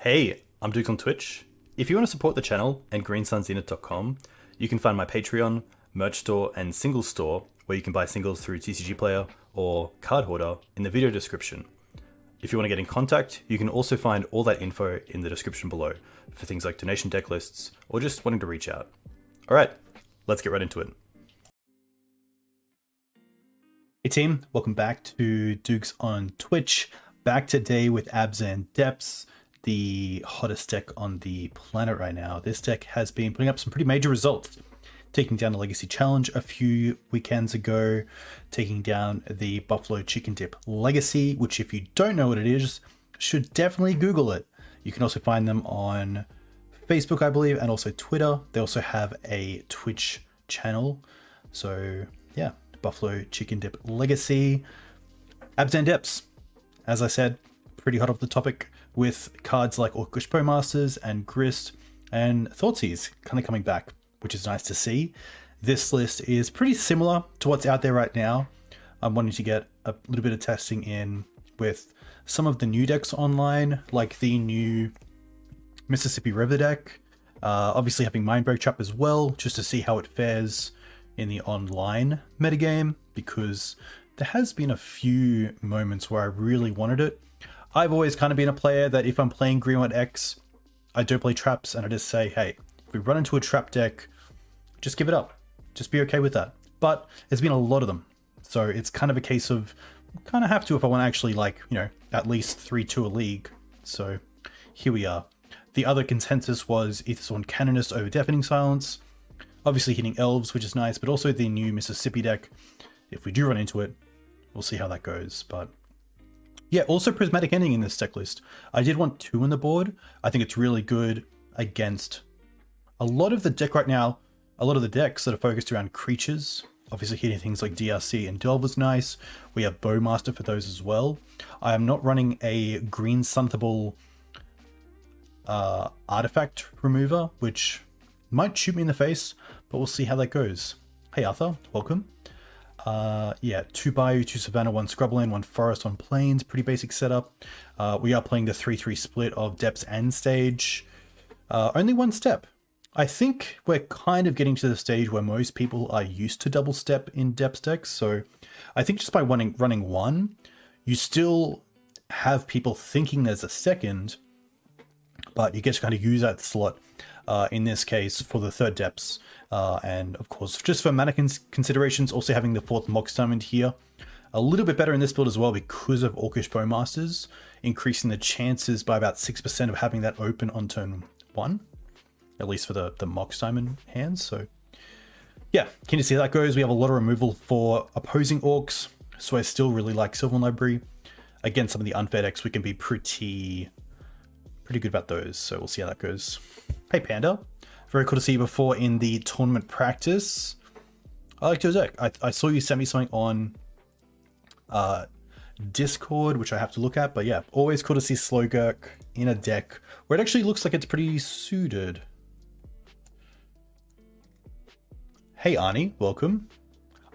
Hey, I'm Duke on Twitch. If you want to support the channel and greensunzenith.com, you can find my Patreon, merch store, and singles store where you can buy singles through TCG Player or Card Hoarder in the video description. If you want to get in contact, you can also find all that info in the description below for things like donation deck lists or just wanting to reach out. Alright, let's get right into it. Hey team, welcome back to Dukes on Twitch. Back today with Abzan Depths, the hottest deck on the planet right now. This deck has been putting up some pretty major results. Taking down the Legacy Challenge a few weekends ago, taking down the Buffalo Chicken Dip Legacy, which if you don't know what it is, should definitely Google it. You can also find them on Facebook, I believe, and also Twitter. They also have a Twitch channel. So yeah, Buffalo Chicken Dip Legacy. Abzan Depths, as I said, pretty hot off the topic with cards like Orcish Bowmasters and Grist and Thoughtseize kind of coming back, which is nice to see. This list is pretty similar to what's out there right now. I'm wanting to get a little bit of testing in with some of the new decks online, like the new Mississippi River deck. Obviously having Mindbreak Trap as well, just to see how it fares in the online metagame, because there has been a few moments where I really wanted it. I've always kind of been a player that if I'm playing Green White X, I don't play traps and I just say, hey, if we run into a trap deck, just give it up. Just be okay with that. But there's been a lot of them. So it's kind of a case of, kind of have to if I want to actually at least 3-2 a league. So here we are. The other consensus was Ethersworn Canonist over Deafening Silence. Obviously hitting elves, which is nice, but also the new Mississippi deck. If we do run into it, we'll see how that goes. But yeah, also Prismatic Ending in this deck list. I did want 2 on the board. I think it's really good against a lot of the deck right now. A lot of the decks that are focused around creatures. Obviously hitting things like DRC and Delve was nice. We have Bowmaster for those as well. I am not running a green Sunthable artifact remover, which might shoot me in the face, but we'll see how that goes. Hey Arthur, welcome. Yeah, 2 Bayou, 2 Savannah, 1 Scrubland, 1 Forest, 1 Plains. Pretty basic setup. We are playing the 3-3 split of Depths and Stage. Only 1 step. I think we're kind of getting to the stage where most people are used to double step in Depths decks. So I think just by running 1, you still have people thinking there's a second, but you get to kind of use that slot. In this case for the 3rd Depths, and of course just for mana considerations, also having the 4th Mox Diamond here a little bit better in this build as well because of Orcish Bowmasters, increasing the chances by about 6% of having that open on turn 1, at least for the Mox Diamond hands. So yeah, can you see how that goes? We have a lot of removal for opposing orcs, so I still really like Sylvan Library. Again, some of the unfair decks we can be pretty good about those, so we'll see how that goes. Hey Panda, very cool to see you before in the tournament practice. I like your deck. I saw you send me something on Discord, which I have to look at, but yeah, always cool to see Slowgurk in a deck where it actually looks like it's pretty suited. Hey Arnie, welcome.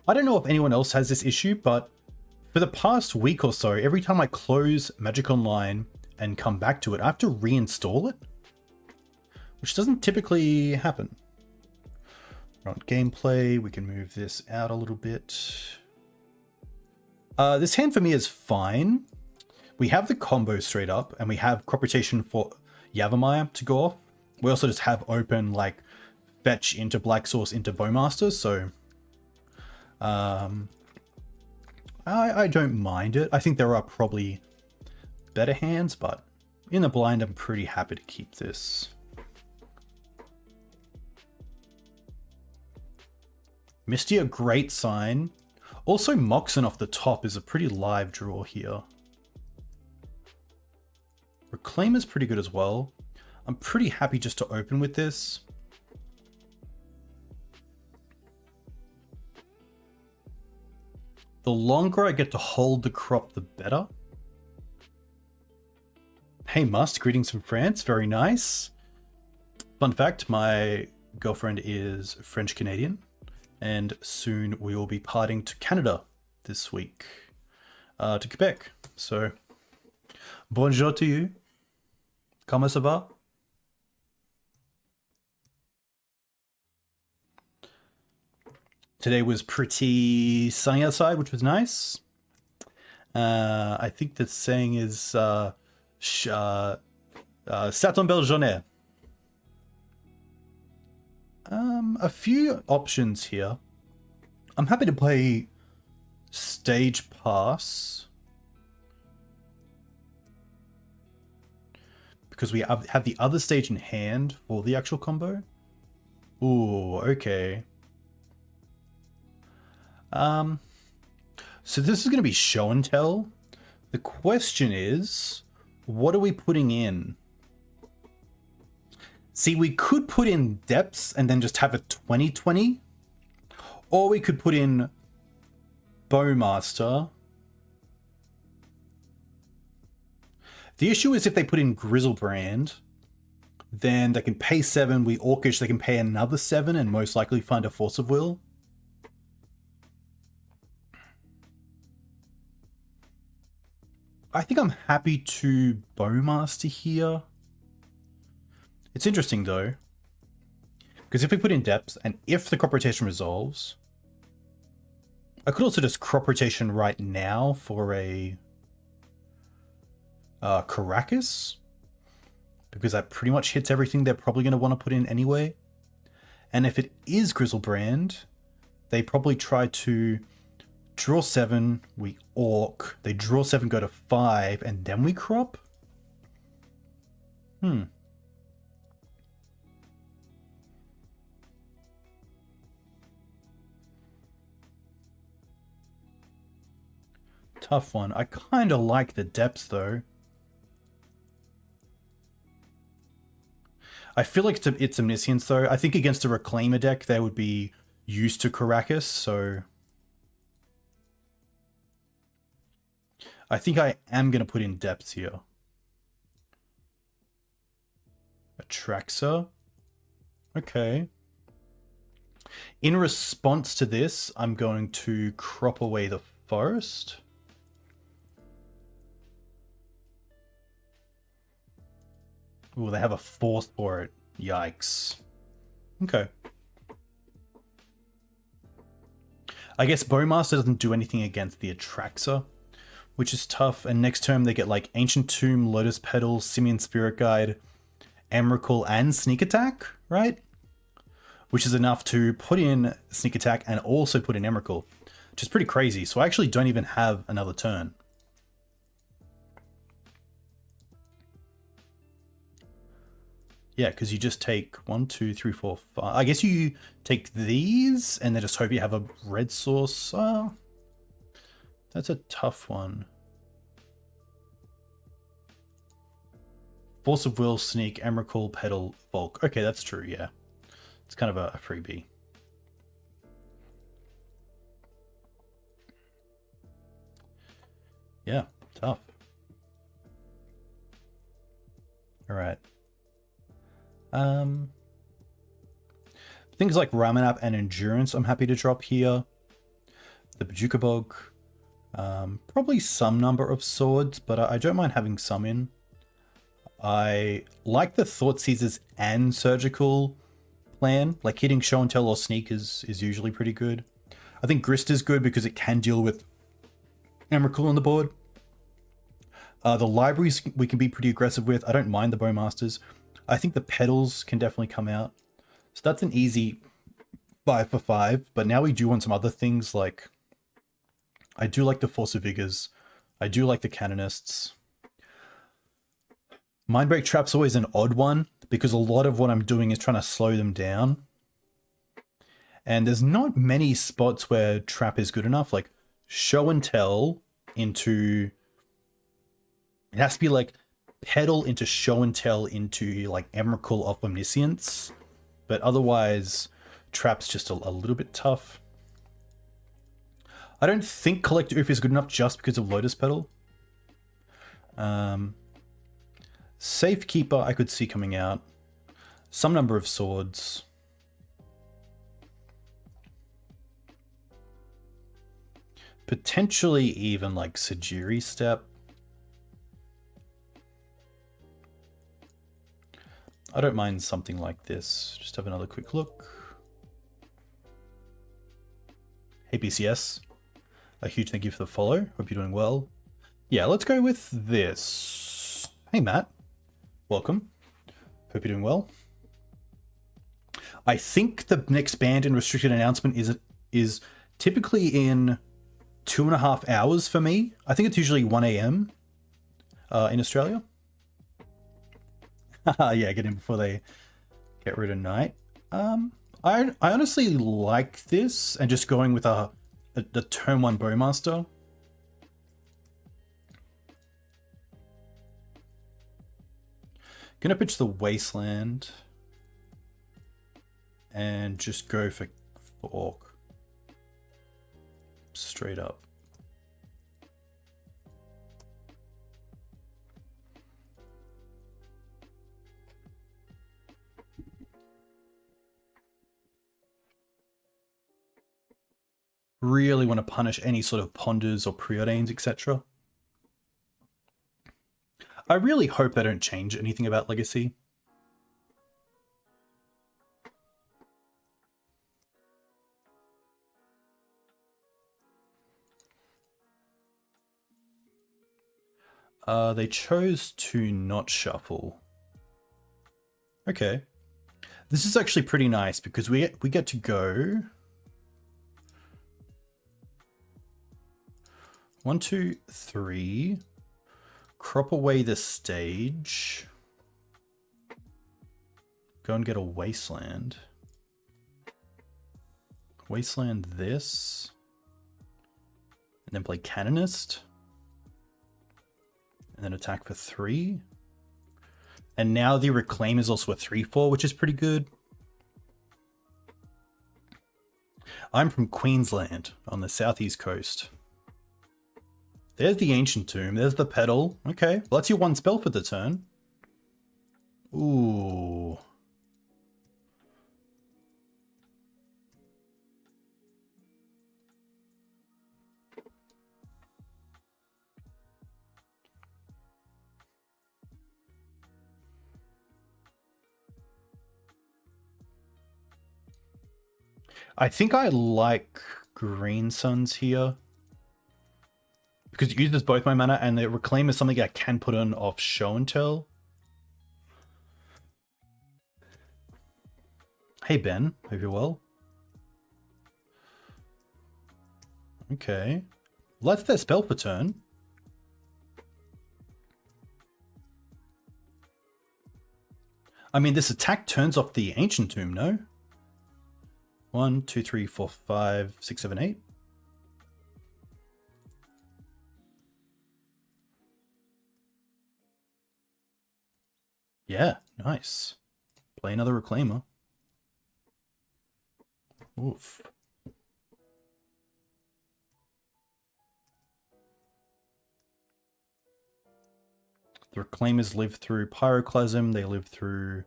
I don't know if anyone else has this issue, but for the past week or so, every time I close Magic Online and come back to it, I have to reinstall it, which doesn't typically happen. We're on gameplay, we can move this out a little bit. This hand for me is fine. We have the combo straight up, and we have crop rotation for Yavimaya to go off. We also just have open like fetch into Black Source into Bowmaster, so I don't mind it. I think there are probably better hands, but in the blind I'm pretty happy to keep this. Misty, a great sign. Also Moxen off the top is a pretty live draw here. Reclaimer's pretty good as well. I'm pretty happy just to open with this. The longer I get to hold the crop, the better. Hey Must, greetings from France, very nice. Fun fact, my girlfriend is French Canadian, and soon we will be parting to Canada this week, to Quebec. So bonjour to you. Comment ça va? Today was pretty sunny outside, which was nice. I think the saying is "Ça tombe belle journée." A few options here. I'm happy to play Stage Pass because we have the other stage in hand for the actual combo. Ooh, okay. So this is going to be show and tell. The question is, what are we putting in? See, we could put in Depths and then just have a 20/20. Or we could put in Bowmaster. The issue is if they put in Grizzlebrand, then they can pay 7, we Orcish, they can pay another 7 and most likely find a Force of Will. I think I'm happy to Bowmaster here. It's interesting though, because if we put in Depths and if the crop rotation resolves, I could also just crop rotation right now for a Karakas, because that pretty much hits everything they're probably going to want to put in anyway. And if it is Grizzlebrand, they probably try to draw 7, we Orc, they draw 7, go to 5, and then we crop? Tough one. I kind of like the Depths though. I feel like it's Omniscience though. I think against a Reclaimer deck they would be used to Karakas, so I think I am going to put in Depths here. Atraxa. Okay. In response to this, I'm going to crop away the forest. Ooh, they have a Force for it. Yikes. Okay. I guess Bowmaster doesn't do anything against the Atraxa, which is tough. And next turn they get like Ancient Tomb, Lotus Petals, Simian Spirit Guide, Emrakul, and Sneak Attack, right? Which is enough to put in Sneak Attack and also put in Emrakul, which is pretty crazy. So I actually don't even have another turn. Yeah, because you just take 1, 2, 3, 4, 5. I guess you take these and then just hope you have a red source. That's a tough one. Force of Will, Sneak, Emrakul, Petal, Volk. Okay, that's true, yeah. It's kind of a freebie. Yeah, tough. All right. Things like Ramunap and Endurance I'm happy to drop here. The Bojuka Bog. Probably some number of swords, but I don't mind having some in. I like the Thought Seizers and Surgical plan. Like hitting Show and Tell or Sneak is usually pretty good. I think Grist is good because it can deal with Emrakul on the board. The libraries we can be pretty aggressive with. I don't mind the Bowmasters. I think the Petals can definitely come out. So that's an easy 5 for 5. But now we do want some other things like... I do like the Force of Vigors. I do like the Canonists. Mindbreak Trap's always an odd one because a lot of what I'm doing is trying to slow them down. And there's not many spots where Trap is good enough. Like Show and Tell into... It has to be like Petal into Show and Tell into like Emrakul of Omniscience. But otherwise, Trap's just a little bit tough. I don't think Collector Ouphe is good enough just because of Lotus Petal. Safekeeper I could see coming out. Some number of swords. Potentially even like Sejiri Steppe. I don't mind something like this. Just have another quick look. Hey BCS, a huge thank you for the follow. Hope you're doing well. Yeah, let's go with this. Hey Matt, welcome. Hope you're doing well. I think the next banned and restricted announcement is typically in 2.5 hours for me. I think it's usually 1 AM in Australia. Yeah, get in before they get rid of night. I honestly like this and just going with the turn 1 Bowmaster. Gonna pitch the Wasteland and just go for Orc. Straight up. Really want to punish any sort of ponders or preordains, etc. I really hope they don't change anything about Legacy. They chose to not shuffle. Okay. This is actually pretty nice because we get to go 1, 2, 3. Crop away the stage. Go and get a Wasteland. Wasteland this. And then play Canonist. And then attack for 3. And now the Reclaim is also a 3/4, which is pretty good. I'm from Queensland on the southeast coast. There's the Ancient Tomb. There's the Pedal. Okay, well, that's your 1 spell for the turn. Ooh. I think I like Green Suns here. Because it uses both my mana, and the Reclaim is something I can put on off Show and Tell. Hey Ben, hope you're well. Okay. Well, that's their spell per turn. I mean, this attack turns off the Ancient Tomb, no? 1, 2, 3, 4, 5, 6, 7, 8. Yeah, nice. Play another Reclaimer. Oof. The Reclaimers live through Pyroclasm. They live through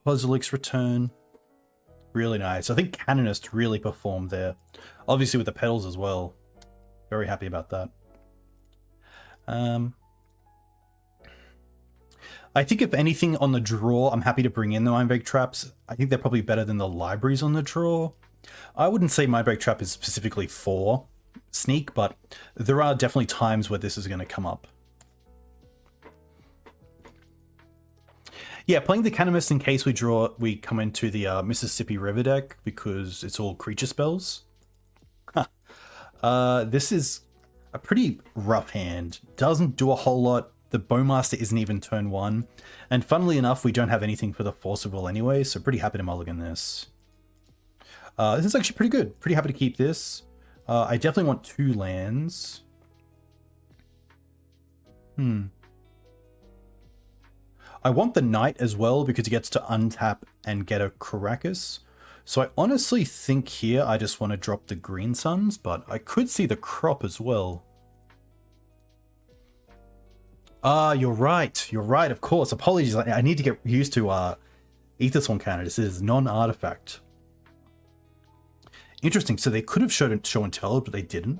Kozilek's Return. Really nice. I think Canonist really performed there. Obviously with the pedals as well. Very happy about that. I think if anything on the draw, I'm happy to bring in the Mindbreak Traps. I think they're probably better than the libraries on the draw. I wouldn't say Mindbreak Trap is specifically for Sneak, but there are definitely times where this is going to come up. Yeah, playing the Canonist in case we come into the Mississippi River deck because it's all creature spells. This is a pretty rough hand. Doesn't do a whole lot. The Bowmaster isn't even turn 1. And funnily enough, we don't have anything for the Force of Will anyway, so pretty happy to mulligan this. This is actually pretty good. Pretty happy to keep this. I definitely want 2 lands. I want the Knight as well because he gets to untap and get a Karakas. So I honestly think here I just want to drop the Green Suns, but I could see the Crop as well. You're right. You're right, of course. Apologies. I need to get used to Ethersworn Canonist. This is non-artifact. Interesting. So they could have showed Show and Tell, but they didn't.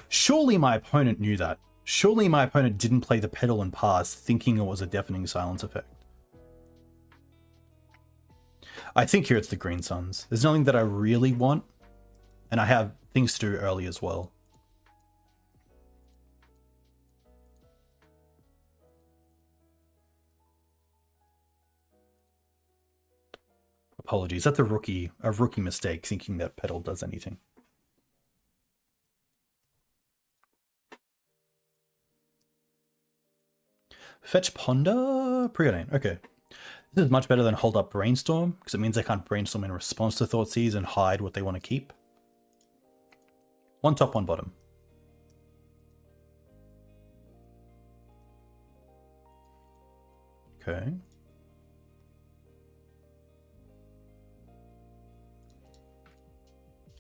Surely my opponent knew that. Surely my opponent didn't play the Pedal and Pass thinking it was a Deafening Silence effect. I think here it's the Green Suns. There's nothing that I really want, and I have things to do early as well. Apologies, that's a rookie mistake, thinking that Petal does anything. Fetch Ponder? Preordain, okay. This is much better than Hold Up Brainstorm, because it means they can't brainstorm in response to Thoughtseize and hide what they want to keep. One top, one bottom. Okay.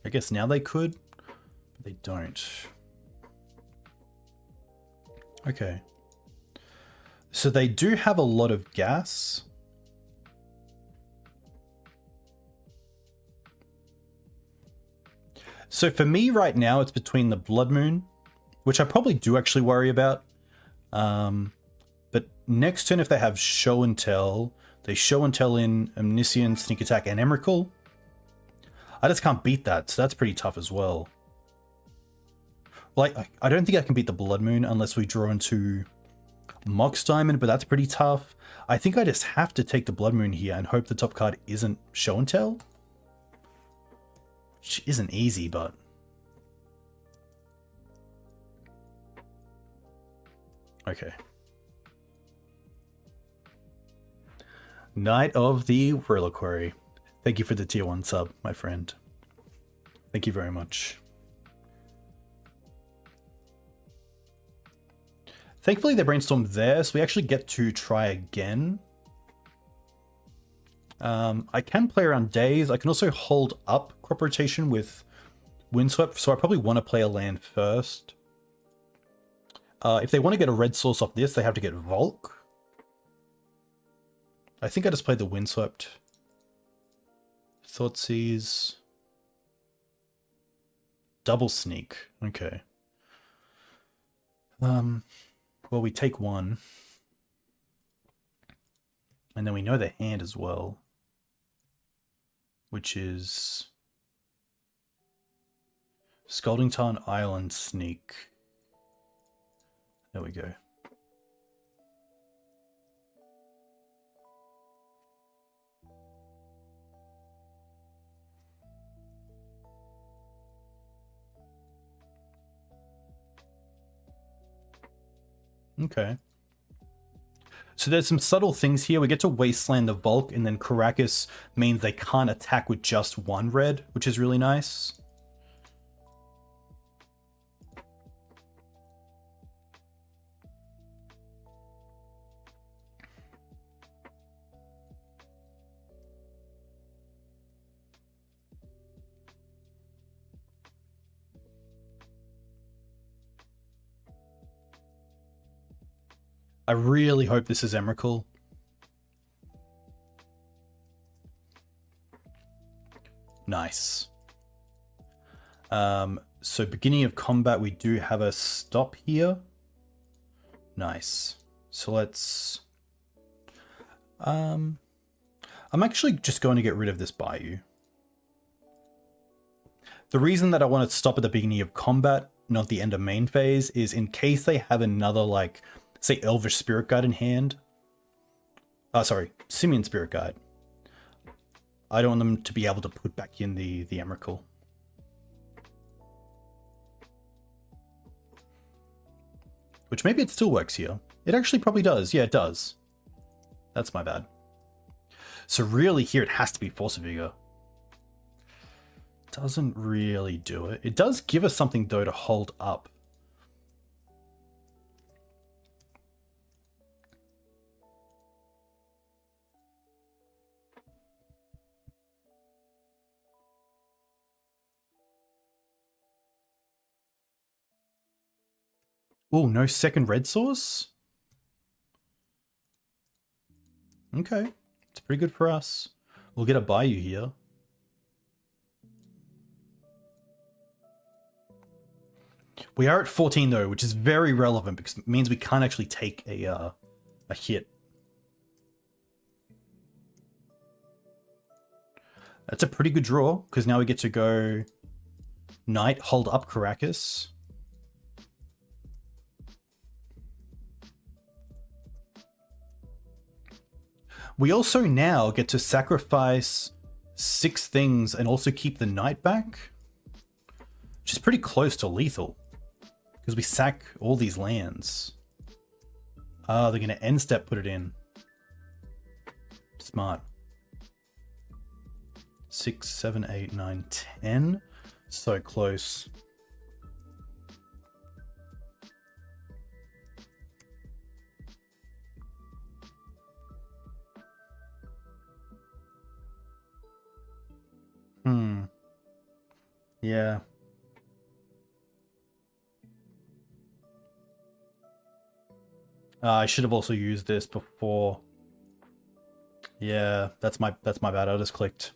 I guess now they could, but they don't. Okay. So they do have a lot of gas. So for me right now, it's between the Blood Moon, which I probably do actually worry about. But next turn, if they have Show and Tell, they Show and Tell in Omniscient, Sneak Attack, and Emrakul. I just can't beat that, so that's pretty tough as well. Like, I don't think I can beat the Blood Moon unless we draw into Mox Diamond, but that's pretty tough. I think I just have to take the Blood Moon here and hope the top card isn't Show and Tell. Which isn't easy, but... okay. Knight of the Reliquary. Thank you for the tier 1 sub, my friend. Thank you very much. Thankfully, they brainstormed there, so we actually get to try again. I can play around Days. I can also hold up Crop Rotation with Windswept, so I probably want to play a land first. If they want to get a red source off this, they have to get Volk. I think I just played the Windswept. Thoughtseize. Double Sneak. Okay. Well, we take one. And then we know the hand as well. Which is... Scalding Tarn, Island, Sneak. There we go. Okay. So there's some subtle things here. We get to Wasteland the Volk, and then Karakas means they can't attack with just one red, which is really nice. I really hope this is Emrakul. Nice. So beginning of combat, we do have a stop here. Nice. So let's... I'm actually just going to get rid of this Bayou. The reason that I want to stop at the beginning of combat, not the end of main phase, is in case they have another, like... say Elvish Spirit Guide in hand. Sorry, Simian Spirit Guide. I don't want them to be able to put back in the Emrakul. Which maybe it still works here. It actually probably does. Yeah, it does. That's my bad. So really here it has to be Force of Vigor. Doesn't really do it. It does give us something though to hold up. Oh, no second red source? Okay. It's pretty good for us. We'll get a Bayou here. We are at 14 though, which is very relevant because it means we can't actually take a hit. That's a pretty good draw, because now we get to go Knight, hold up Karakas. We also now get to sacrifice 6 things and also keep the Knight back, which is pretty close to lethal, because we sack all these lands. Ah, they're going to end step put it in. Smart. 6, 7, 8, 9, 10. So close. Yeah. I should have also used this before. Yeah, that's my bad. I just clicked.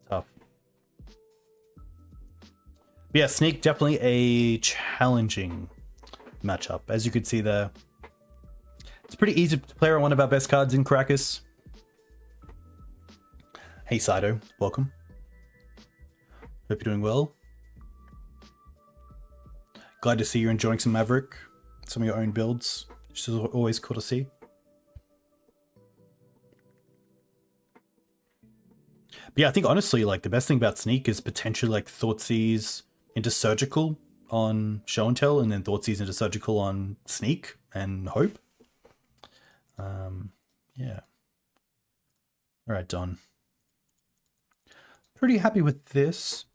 Tough. But yeah, Sneak definitely a challenging matchup. As you could see there, it's pretty easy to play on one of our best cards in Karakas. Hey Saito, welcome. Hope you're doing well. Glad to see you're enjoying some Maverick, some of your own builds, which is always cool to see. But yeah, I think honestly, like the best thing about Sneak is potentially like Thoughtseize into Surgical on Show and Tell, and then Thoughtseize into Surgical on Sneak and Hope. Yeah. All right, Don. Pretty happy with this.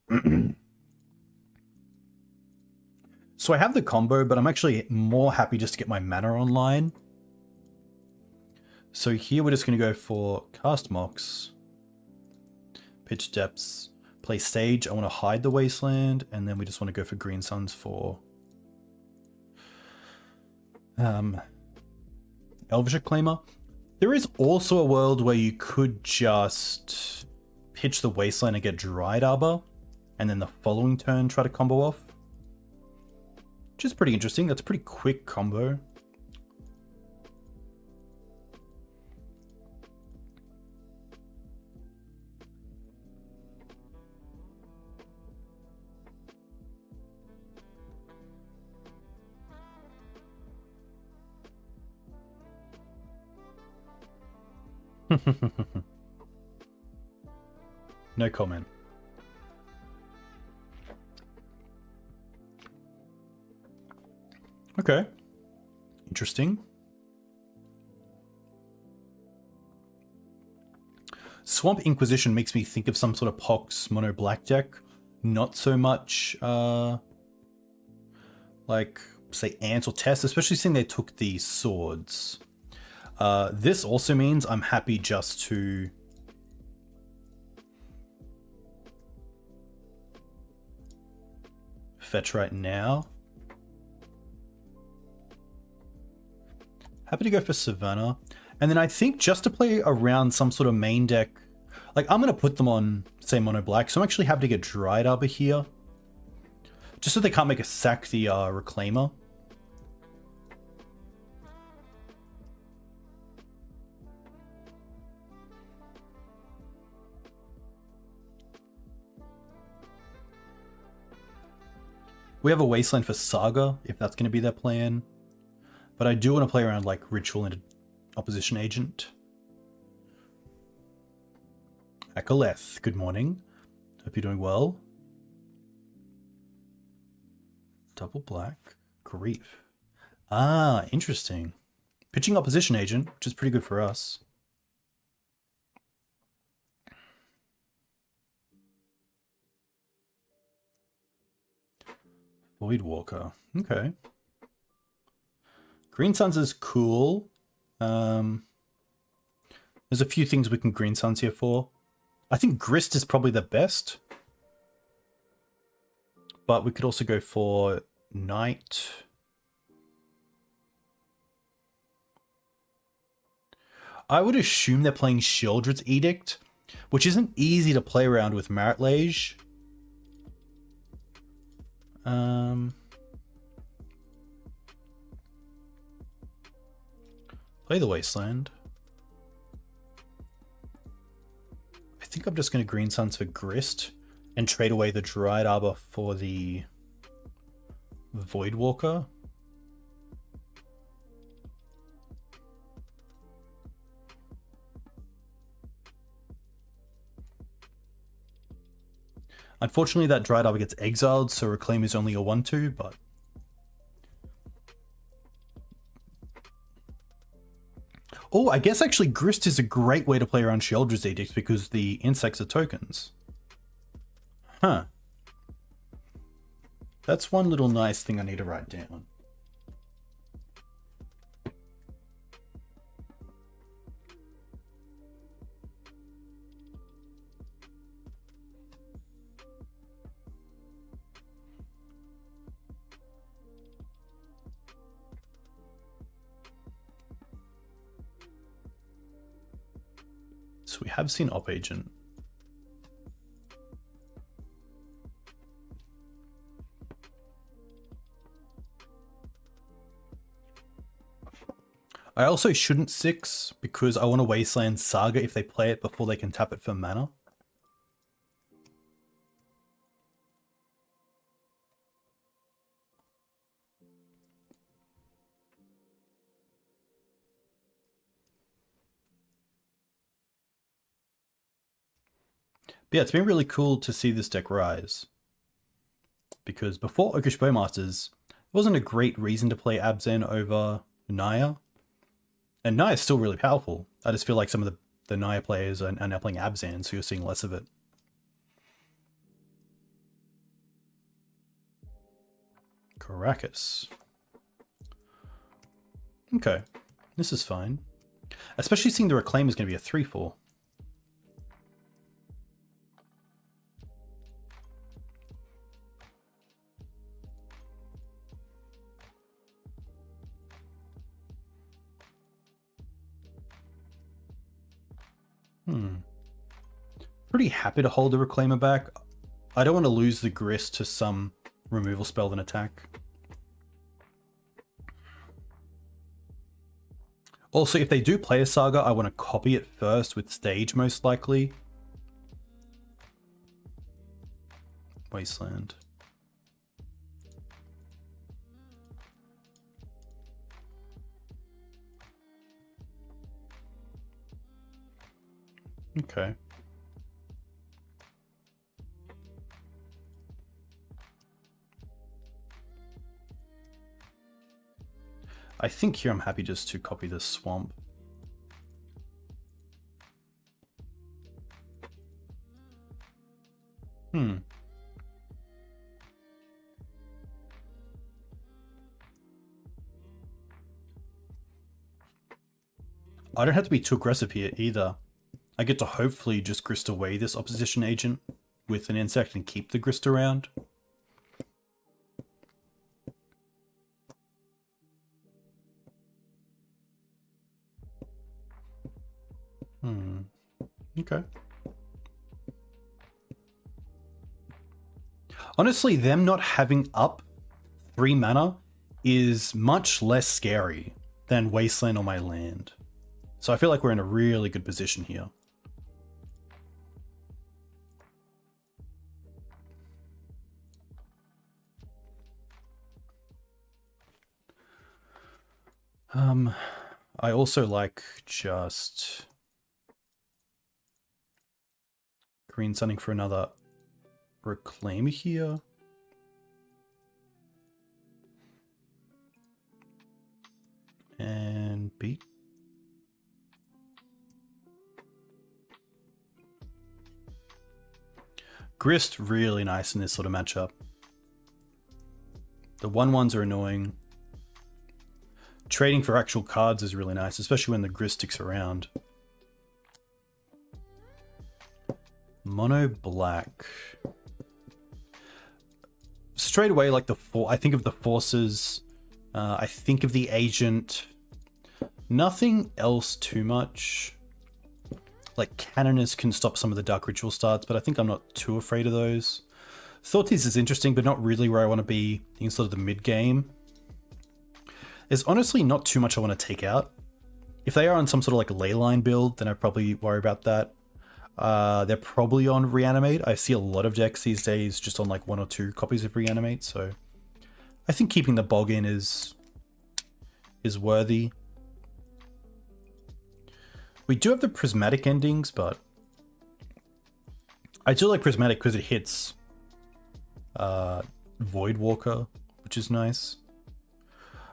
So I have the combo, but I'm actually more happy just to get my mana online. So here we're just going to go for Cast Mox, Pitch Depths, play Stage. I want to hide the Wasteland, and then we just want to go for Green Suns for Elvish Reclaimer. There is also a world where you could just pitch the Wasteland and get Dryad Arbor, and then the following turn try to combo off. Which is pretty interesting. That's a pretty quick combo. No comment. Okay. Interesting. Swamp Inquisition makes me think of some sort of Pox mono black deck. Not so much like say Ant or Test, especially seeing they took the swords. This also means I'm happy just to fetch right now. Happy to go for Savannah. And then I think just to play around some sort of main deck, like I'm going to put them on, say, mono black. So I'm actually happy to get Dryad Arbor here. Just so they can't make a sack the Reclaimer. We have a Wasteland for Saga, if that's going to be their plan. But I do want to play around like Ritual and Opposition Agent. Akoleth, good morning. Hope you're doing well. Double black. Grief. Ah, interesting. Pitching Opposition Agent, which is pretty good for us. Voidwalker. Okay. Green Suns is cool. There's a few things we can Green Suns here for. I think Grist is probably the best. But we could also go for Knight. I would assume they're playing Sheoldred's Edict, which isn't easy to play around with Marit Lage. Play the Wasteland. think I'm just going to Green Suns for Grist and trade away the Dryad Arbor for the Voidwalker. Unfortunately, that Dryad Arbor gets exiled, so Reclaim is only a 1/2, but... Oh, I guess actually Grist is a great way to play around Sheoldred's Edict because the insects are tokens. Huh. That's one little nice thing I need to write down. So we have seen Op Agent. I also shouldn't 6 because I want to Wasteland Saga if they play it before they can tap it for mana. But yeah, it's been really cool to see this deck rise. Because before Orcish Bowmasters, it wasn't a great reason to play Abzan over Naya. And Naya's still really powerful. I just feel like some of the Naya players are now playing Abzan, so you're seeing less of it. Karakas. Okay, this is fine. Especially seeing the Reclaim is going to be a 3/4. Pretty happy to hold the Reclaimer back. I don't want to lose the Grist to some removal spell than attack. Also, if they do play a Saga, I want to copy it first with Stage, most likely. Wasteland. Okay. I think here I'm happy just to copy this Swamp. I don't have to be too aggressive here either. I get to hopefully just Grist away this opposition agent with an insect and keep the Grist around. Okay. Honestly, them not having up 3 mana is much less scary than Wasteland on my land. So I feel like we're in a really good position here. I also like just green sunning for another Reclaimer here. And beat. Grist really nice in this sort of matchup. The 1/1s are annoying. Trading for actual cards is really nice, especially when the Grist sticks around. Mono black. Straight away, like I think of the forces. I think of the agent. Nothing else too much. Like Canonist can stop some of the Dark Ritual starts, but I think I'm not too afraid of those. Thoughties is interesting, but not really where I want to be in sort of the mid game. There's honestly not too much I want to take out. If they are on some sort of like ley line build, then I'd probably worry about that. They're probably on Reanimate. I see a lot of decks these days just on like 1 or 2 copies of Reanimate, so I think keeping the Bog in is worthy. We do have the Prismatic Endings, but I do like Prismatic because it hits Voidwalker, which is nice.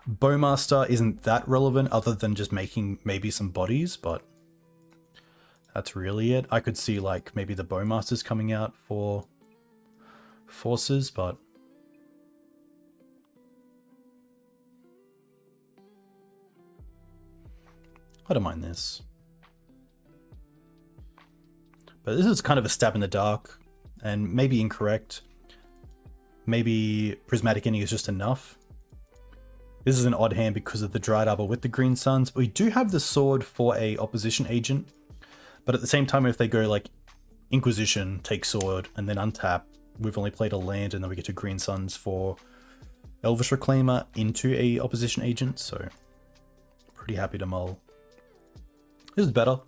Bowmaster isn't that relevant other than just making maybe some bodies, but that's really it. I could see like maybe the Bowmasters coming out for forces, but I don't mind this. But this is kind of a stab in the dark and maybe incorrect. Maybe Prismatic Ending is just enough. This is an odd hand because of the Dryad Arbor with the Green Suns. But we do have the sword for a opposition agent. But at the same time, if they go like Inquisition, take sword, and then untap, we've only played a land, and then we get to Green Suns for Elvish Reclaimer into a opposition agent. So pretty happy to mull. This is better.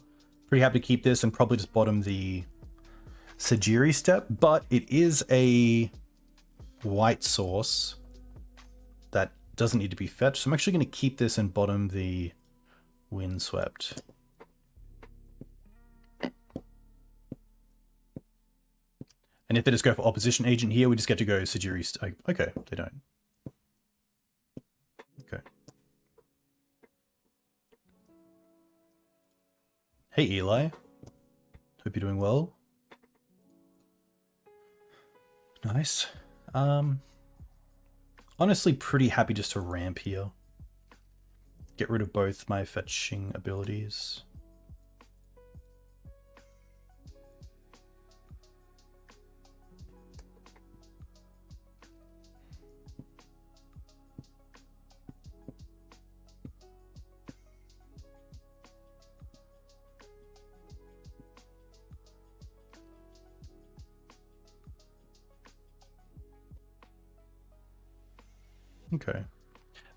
Pretty happy to keep this and probably just bottom the Sejiri Steppe. But it is a white source that doesn't need to be fetched. So I'm actually going to keep this and bottom the Windswept. And if they just go for opposition agent here, we just get to go Sejiri Steppe. Okay, they don't. Okay. Hey Eli. Hope you're doing well. Nice. Honestly, pretty happy just to ramp here. Get rid of both my fetching abilities. Okay.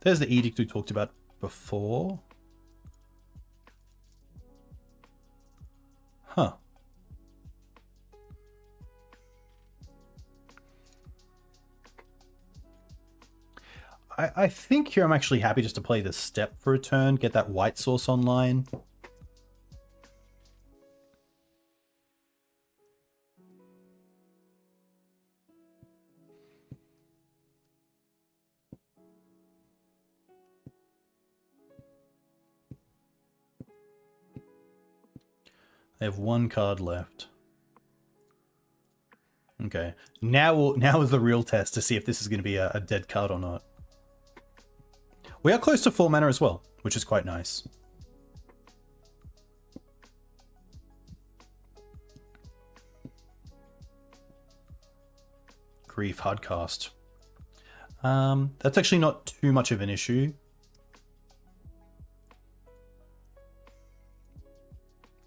There's the edict we talked about before. Huh. I think here I'm actually happy just to play the Steppe for a turn, get that white source online. I have 1 card left. Okay. Now is the real test to see if this is going to be a dead card or not. We are close to 4 mana as well, which is quite nice. Grief hardcast. That's actually not too much of an issue.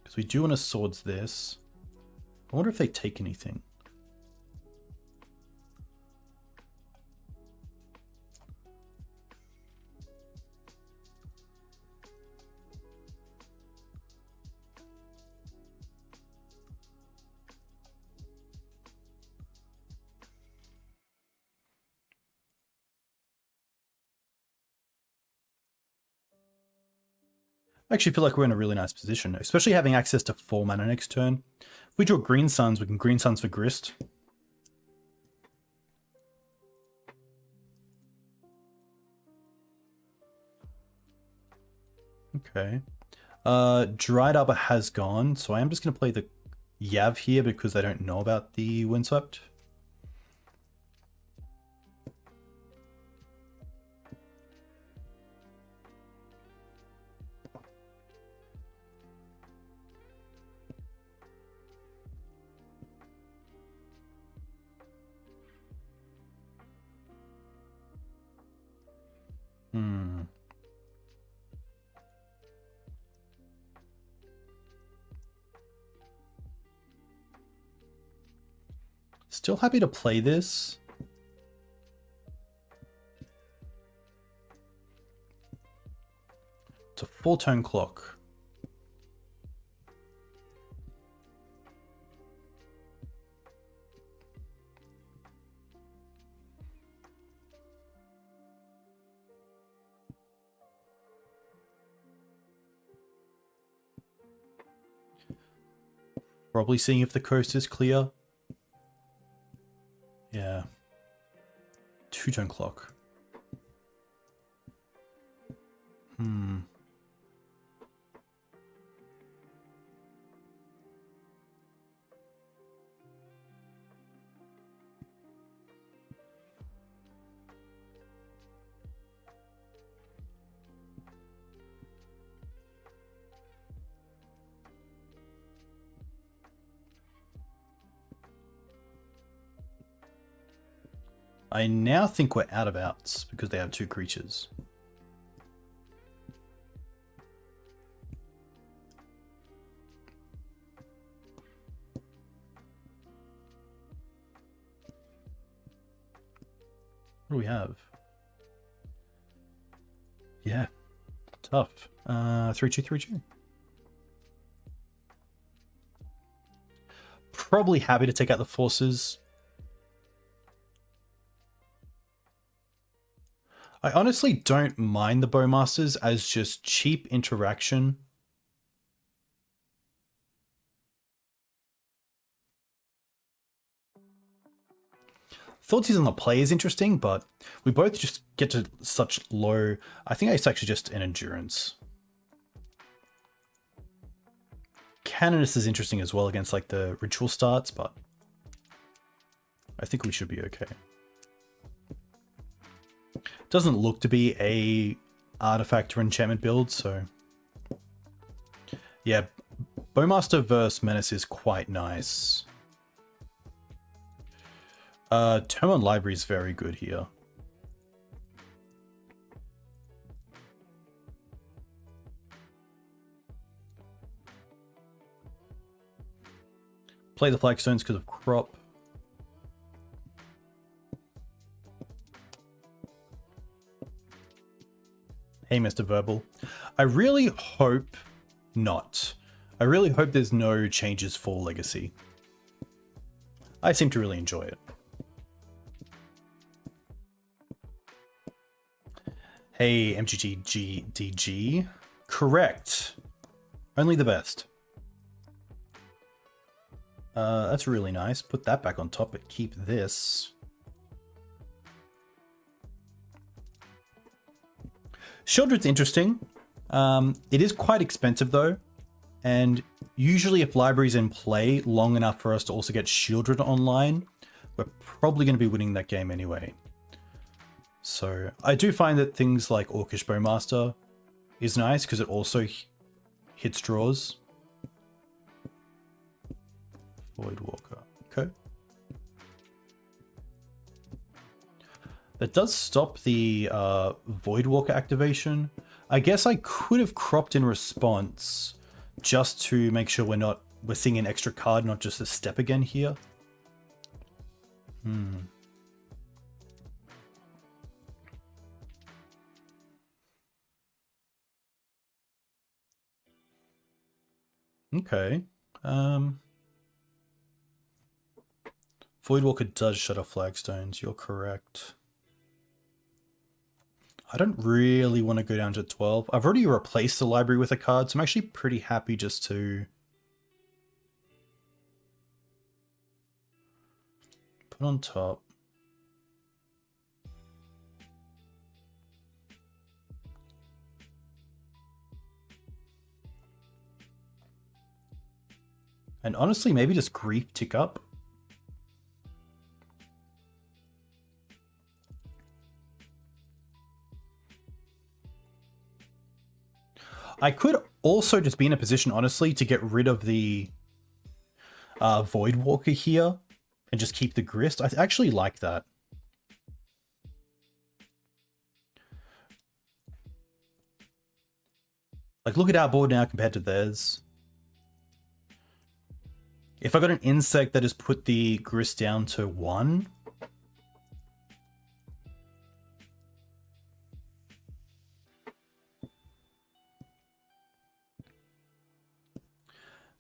Because we do want to swords this. I wonder if they take anything. I actually feel like we're in a really nice position, especially having access to 4 mana next turn. If we draw Green Suns, we can Green Suns for Grist. Okay. Dryad Arbor has gone, so I am just going to play the Yav here because I don't know about the Windswept. Still happy to play this. It's a 4-turn clock. Probably seeing if the coast is clear. Yeah. 2-turn clock. I now think we're out of outs because they have 2 creatures. What do we have? Yeah, tough. 3-2-3-2. Probably happy to take out the forces. I honestly don't mind the Bowmasters as just cheap interaction. Thoughtseize on the play is interesting, but we both just get to such low... I think it's actually just an endurance. Canonist is interesting as well against like the ritual starts, but I think we should be okay. Doesn't look to be a artifact or enchantment build, so yeah, Bowmaster versus Menace is quite nice. Sylvan Library is very good here. Play the Flagstones because of crop. Hey, Mr. Verbal. I really hope not. I really hope there's no changes for Legacy. I seem to really enjoy it. Hey, MTGDG. Correct. Only the best. That's really nice. Put that back on top, but keep this. Shieldred's interesting. It is quite expensive though, and usually if Library's in play long enough for us to also get Shieldred online, we're probably going to be winning that game anyway. So I do find that things like Orcish Bowmaster is nice because it also hits draws. Voidwalker. Okay. That does stop the Voidwalker activation. I guess I could have cropped in response just to make sure we're seeing an extra card, not just a step again here. Okay. Voidwalker does shut off Flagstones, you're correct. I don't really want to go down to 12. I've already replaced the library with a card, so I'm actually pretty happy just to put on top. And honestly, maybe just Grief tick up. I could also just be in a position, honestly, to get rid of the Voidwalker here and just keep the Grist. I actually like that. Like, look at our board now compared to theirs. If I got an insect that has put the Grist down to 1...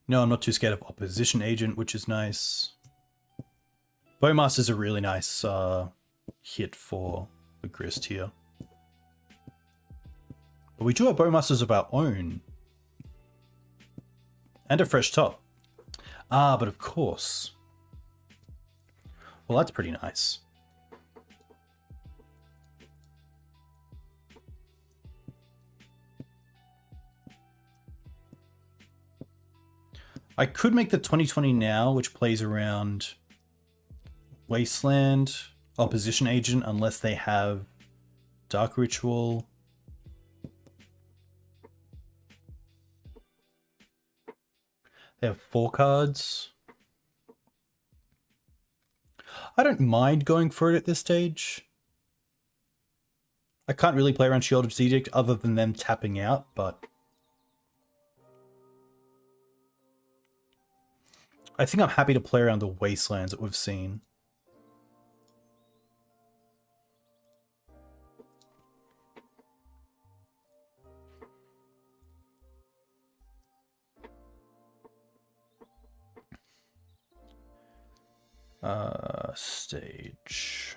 No, I'm not too scared of Opposition Agent, which is nice. Bowmaster's a really nice hit for the Grist here. But we do have Bowmasters of our own. And a fresh top. Ah, but of course. Well, that's pretty nice. I could make the 2020 now, which plays around Wasteland, Opposition Agent, unless they have Dark Ritual. They have 4 cards. I don't mind going for it at this stage. I can't really play around Shield's Edict other than them tapping out, but I think I'm happy to play around the Wastelands that we've seen. Stage.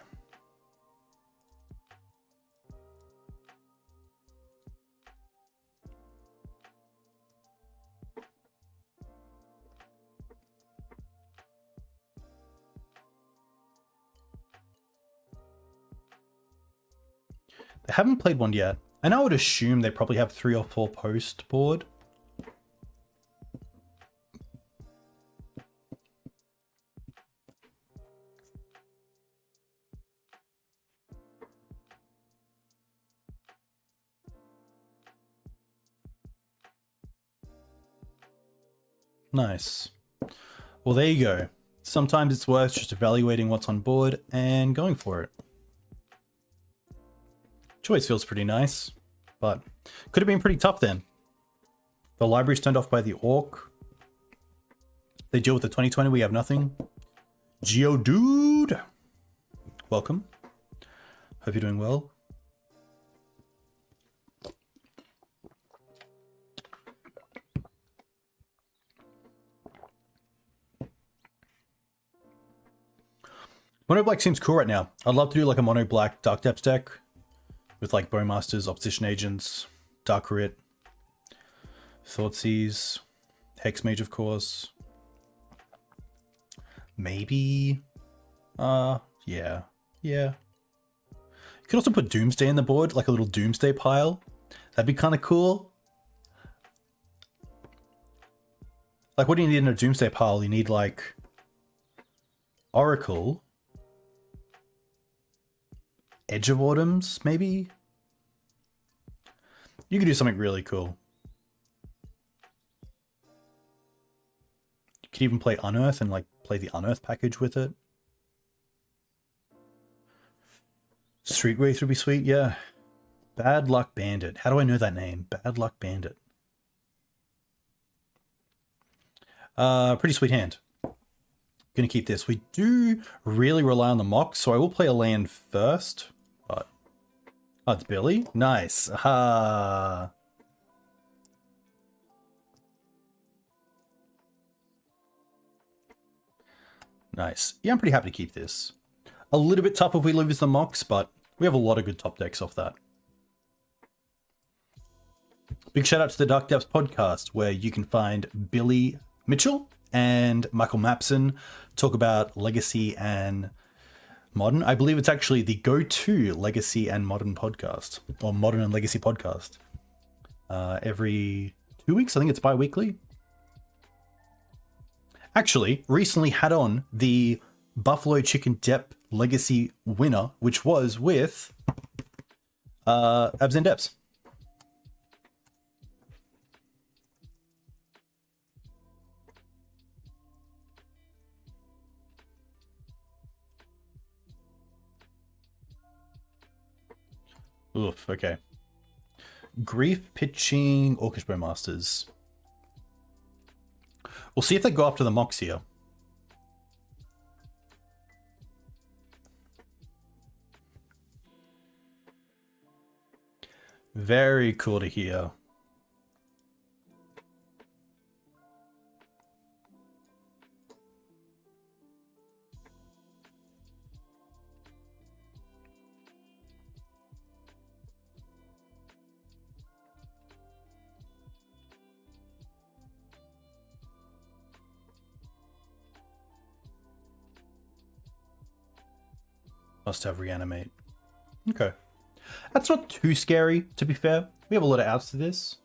They haven't played one yet. And I would assume they probably have 3 or 4 post board. Nice. Well, there you go. Sometimes it's worth just evaluating what's on board and going for it. Choice feels pretty nice, but could have been pretty tough then. The library's turned off by the Orc. They deal with the 2020, we have nothing. Geodude! Welcome. Hope you're doing well. Mono Black seems cool right now. I'd love to do like a Mono Black Dark Depths deck with like Bowmasters, Opposition Agents, Dark Rit, Thoughtseize, Hexmage of course. Maybe... yeah. You could also put Doomsday in the board, like a little Doomsday pile. That'd be kind of cool. Like, what do you need in a Doomsday pile? You need, like, Oracle, Edge of Autumns, maybe? You could do something really cool. You could even play Unearth and, like, play the Unearth package with it. Street Wraith would be sweet, yeah. Bad Luck Bandit. How do I know that name? Bad Luck Bandit. Pretty sweet hand. Gonna keep this. We do really rely on the Mox, so I will play a land first. But... oh, it's Billy? Nice. Aha. Nice. Yeah, I'm pretty happy to keep this. A little bit tough if we lose the Mox, but we have a lot of good top decks off that. Big shout out to the Dark Depths podcast, where you can find Billy Mitchell and Michael Mapson talk about Legacy and Modern. I believe it's actually the go-to Legacy and Modern podcast, or Modern and Legacy podcast. Every 2 weeks, I think it's bi-weekly. Actually, recently had on the Buffalo Chicken Depth Legacy winner, which was with Abzan Depths. Oof, okay. Grief pitching Orcish Bowmasters. We'll see if they go after the Mox here. Very cool to hear. Must have reanimate. Okay. That's not too scary, to be fair. We have a lot of outs to this.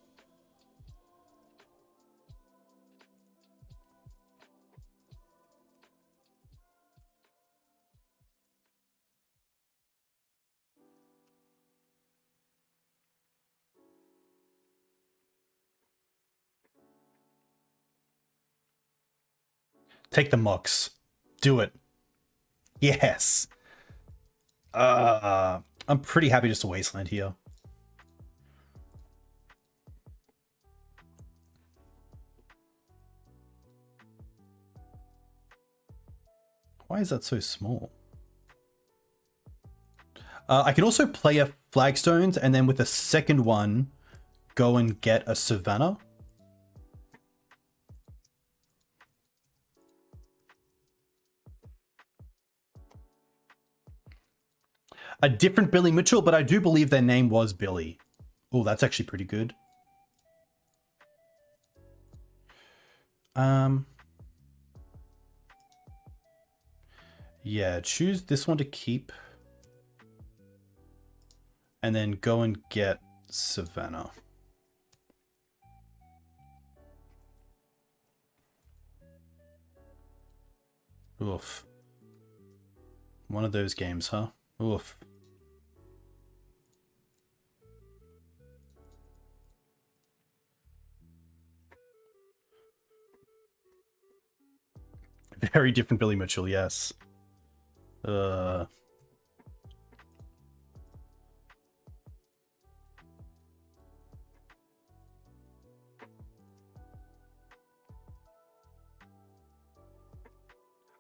Take the Mox. Do it. Yes. I'm pretty happy just to Wasteland here. Why is that so small? I can also play a Flagstones and then with the second one, go and get a Savannah. A different Billy Mitchell, but I do believe their name was Billy. Oh, that's actually pretty good. Yeah, choose this one to keep. And then go and get Savannah. Oof. One of those games, huh? Oof. Very different Billy Mitchell, yes. I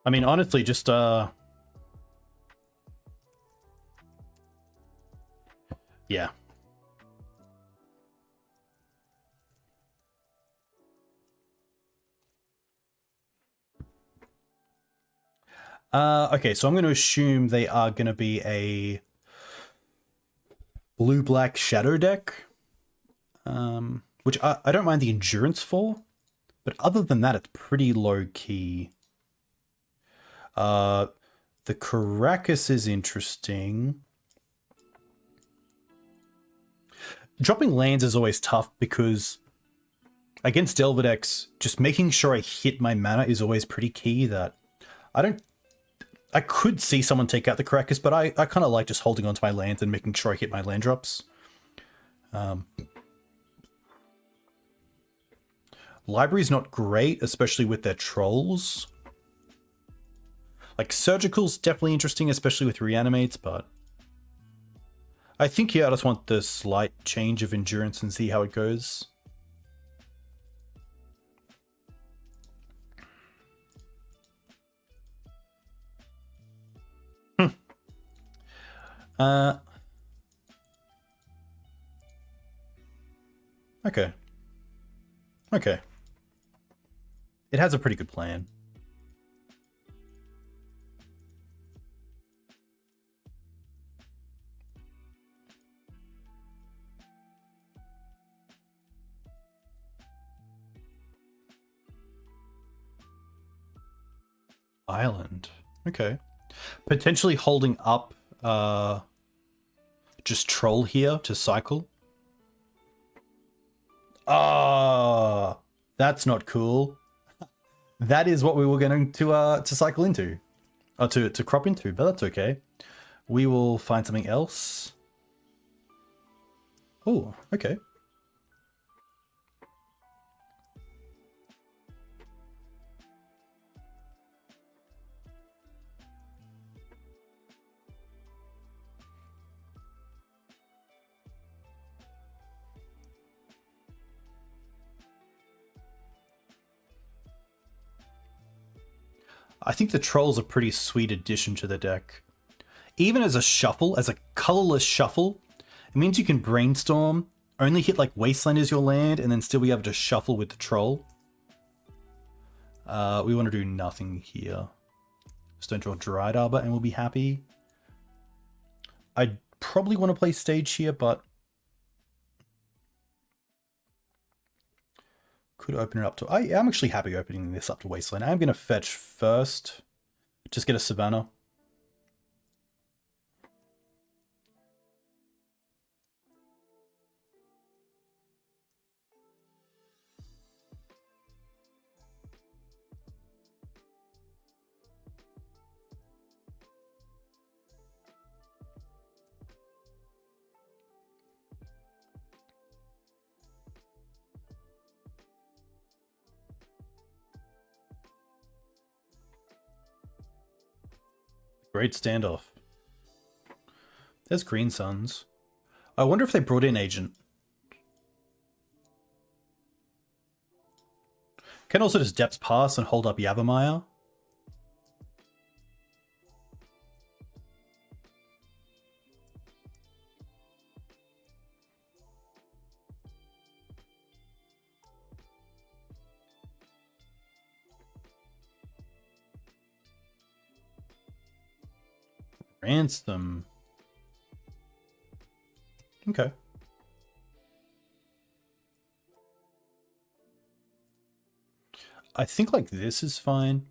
mean, honestly, just, yeah. Okay, so I'm going to assume they are going to be a blue-black shadow deck, which I don't mind the endurance for, but other than that, it's pretty low-key. The Karakas is interesting. Dropping lands is always tough because against Delver decks, just making sure I hit my mana is always pretty key. That I could see someone take out the Karakas, but I kind of like just holding onto my lands and making sure I hit my land drops. Library's not great, especially with their trolls. Like, Surgical's definitely interesting, especially with reanimates, but I think here I just want the slight change of endurance and see how it goes. Okay. Okay. It has a pretty good plan. Island. Okay. Potentially holding up just troll here to cycle. Ah, that's not cool. That is what we were going to cycle into. Or to crop into, but that's okay. We will find something else. Oh, okay. I think the Troll's a pretty sweet addition to the deck. Even as a shuffle, as a colorless shuffle, it means you can brainstorm, only hit like Wasteland as your land, and then still be able to shuffle with the Troll. We want to do nothing here. Just don't draw Dryad Arbor and we'll be happy. I probably want to play Stage here, but could open it up to... I'm actually happy opening this up to Wasteland. I'm going to fetch first. Just get a Savannah. Great standoff. There's Green Suns. I wonder if they brought in Agent. Can also just Depths Pass and hold up Yavimaya. Ransom. Okay. I think like this is fine.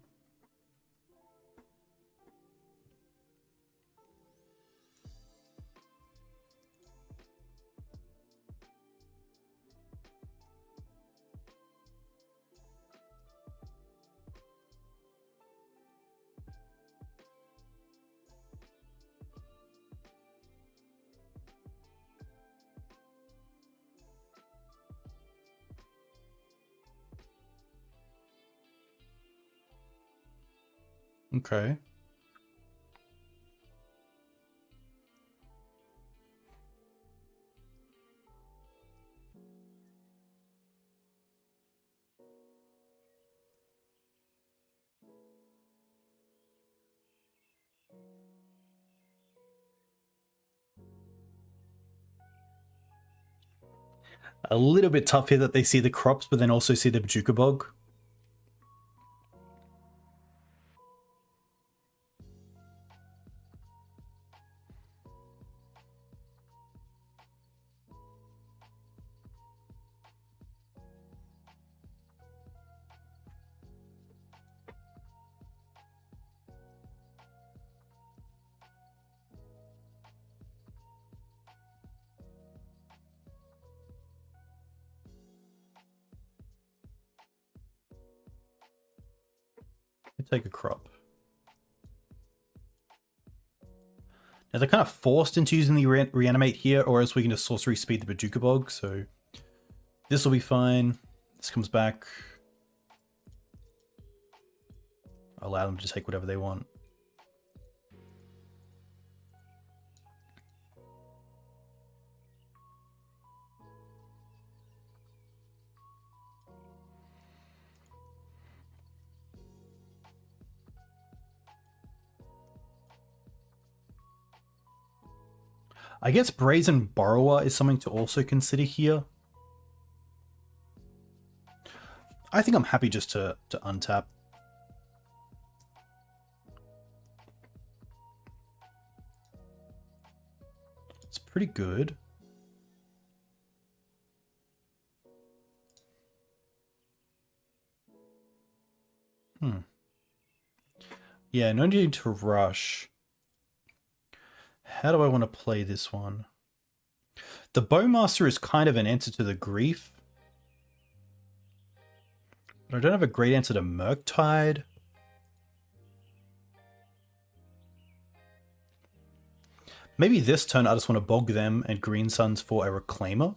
Okay. A little bit tough here that they see the crops, but then also see the Bojuka Bog. Take a crop. Now they're kind of forced into using the reanimate here, or else we can just sorcery speed the Bojuka Bog, so this will be fine. This comes back. Allow them to take whatever they want. I guess Brazen Borrower is something to also consider here. I think I'm happy just to untap. It's pretty good. Yeah, no need to rush. How do I want to play this one? The Bowmaster is kind of an answer to the Grief. But I don't have a great answer to Murktide. Maybe this turn I just want to bog them and Green Suns for a Reclaimer.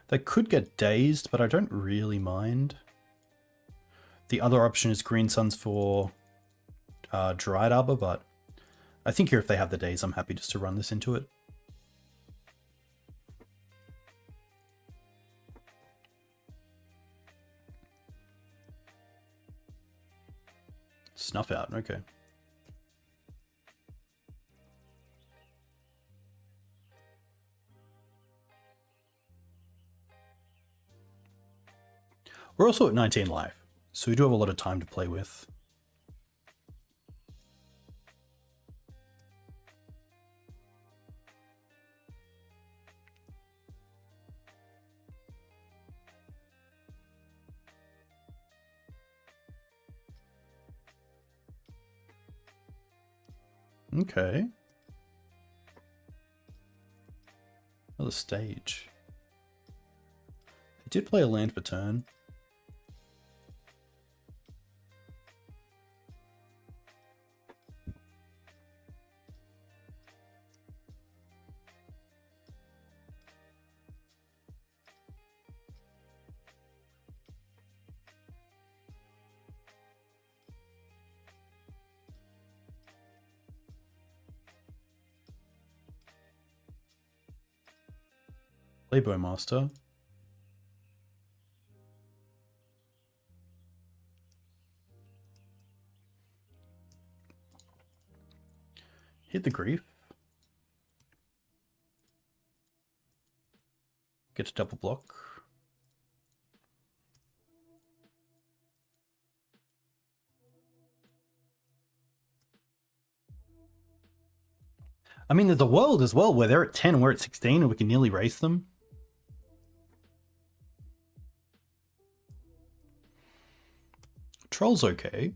They could get dazed, but I don't really mind. The other option is Green Suns for Dryad Arbor, but I think here if they have the daze, I'm happy just to run this into it. Snuff out, okay. We're also at 19 life, so we do have a lot of time to play with. Okay. Another stage. They did play a land for turn. Play Bowmaster. Hit the Grief. Get to double block. I mean, there's a world as well where they're at 10 and we're at 16 and we can nearly race them. Troll's okay.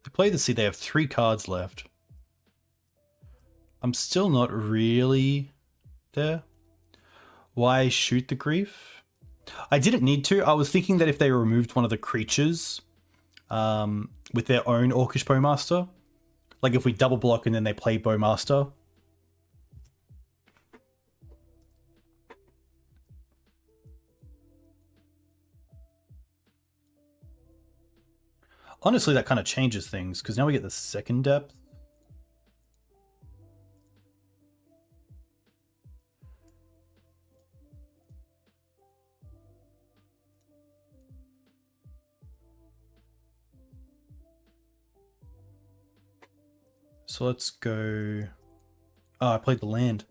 They play the sea, they have 3 cards left. I'm still not really there. Why shoot the Grief? I didn't need to. I was thinking that if they removed one of the creatures with their own Orcish Bowmaster, like if we double block and then they play Bowmaster. Honestly, that kind of changes things because now we get the second depth. So let's go... Oh, I played the land.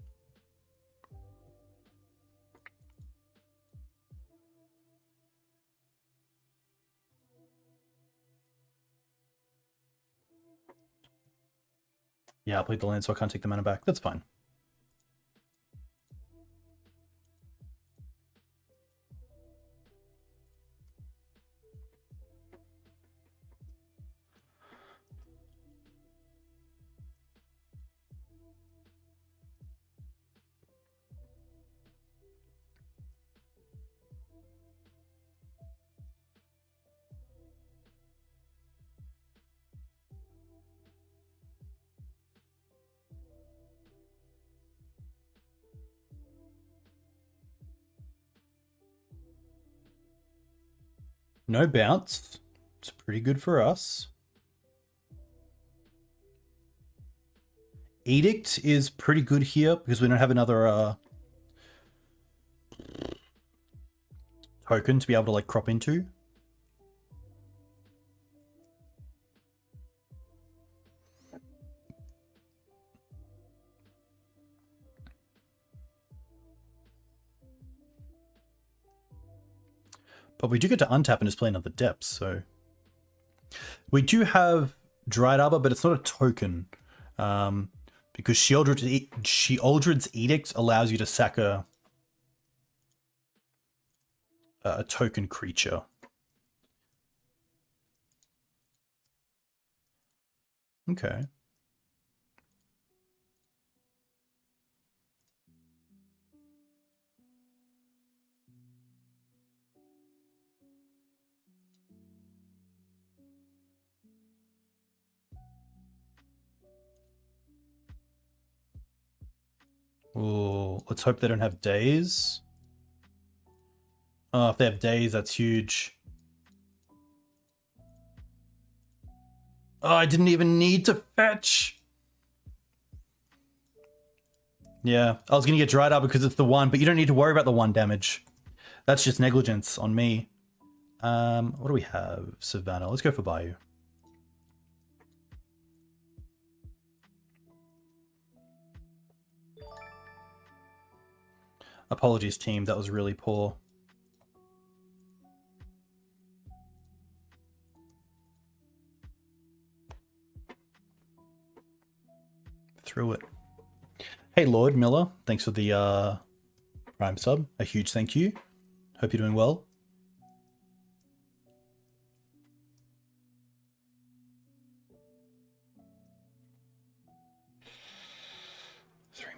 Yeah, I played the land, so I can't take the mana back. That's fine. No bounce. It's pretty good for us. Edict is pretty good here because we don't have another token to be able to like crop into. But we do get to untap and just play another Depths, so... We do have Dryad Arbor, but it's not a token. Because Sheoldred's Edict allows you to sack a token creature. Okay. Oh, let's hope they don't have days. Oh, if they have days, that's huge. Oh, I didn't even need to fetch. Yeah, I was going to get Dryad Arbor because it's the 1, but you don't need to worry about the 1 damage. That's just negligence on me. What do we have? Savannah. Let's go for Bayou. Apologies, team. That was really poor. Through it. Hey, Lord Miller. Thanks for the Prime sub. A huge thank you. Hope you're doing well.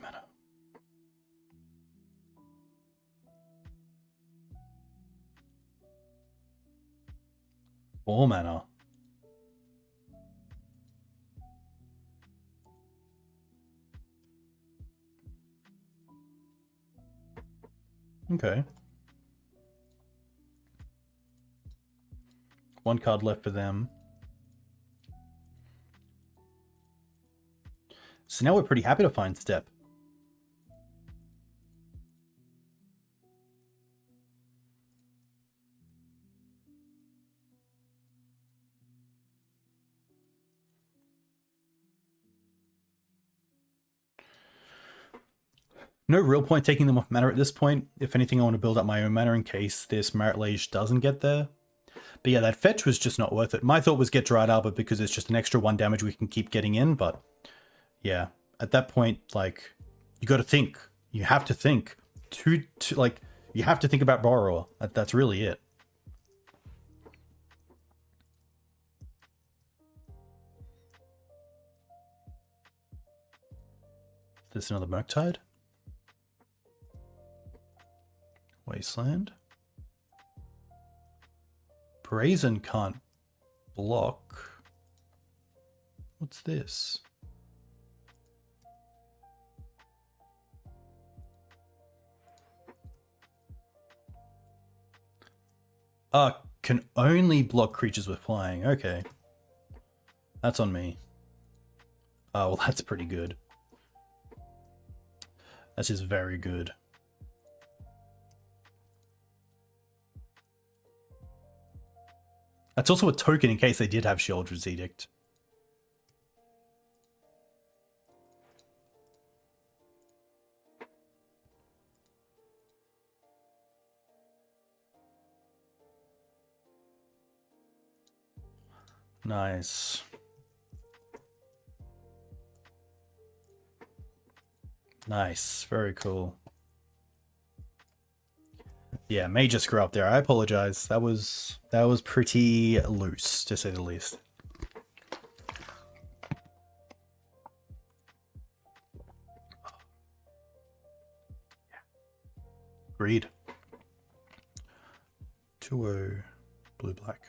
Mana. 4 mana. Okay. 1 card left for them. So now we're pretty happy to find Steppe. No real point taking them off mana at this point. If anything, I want to build up my own mana in case this Marit Lage doesn't get there. But yeah, that fetch was just not worth it. My thought was get Dryad Arbor because it's just an extra 1 damage we can keep getting in, but yeah, at that point, like, you got to think. You have to think. Like, you have to think about Borrower. That's really it. Is this another Murktide? Wasteland. Brazen can't block. What's this? Can only block creatures with flying. Okay. That's on me. Oh, well, that's pretty good. That is very good. That's also a token in case they did have Sheoldred's Edict. Nice. Nice. Very cool. Yeah, major screw up there. I apologize. That was pretty loose, to say the least. Agreed. 2-0 blue-black.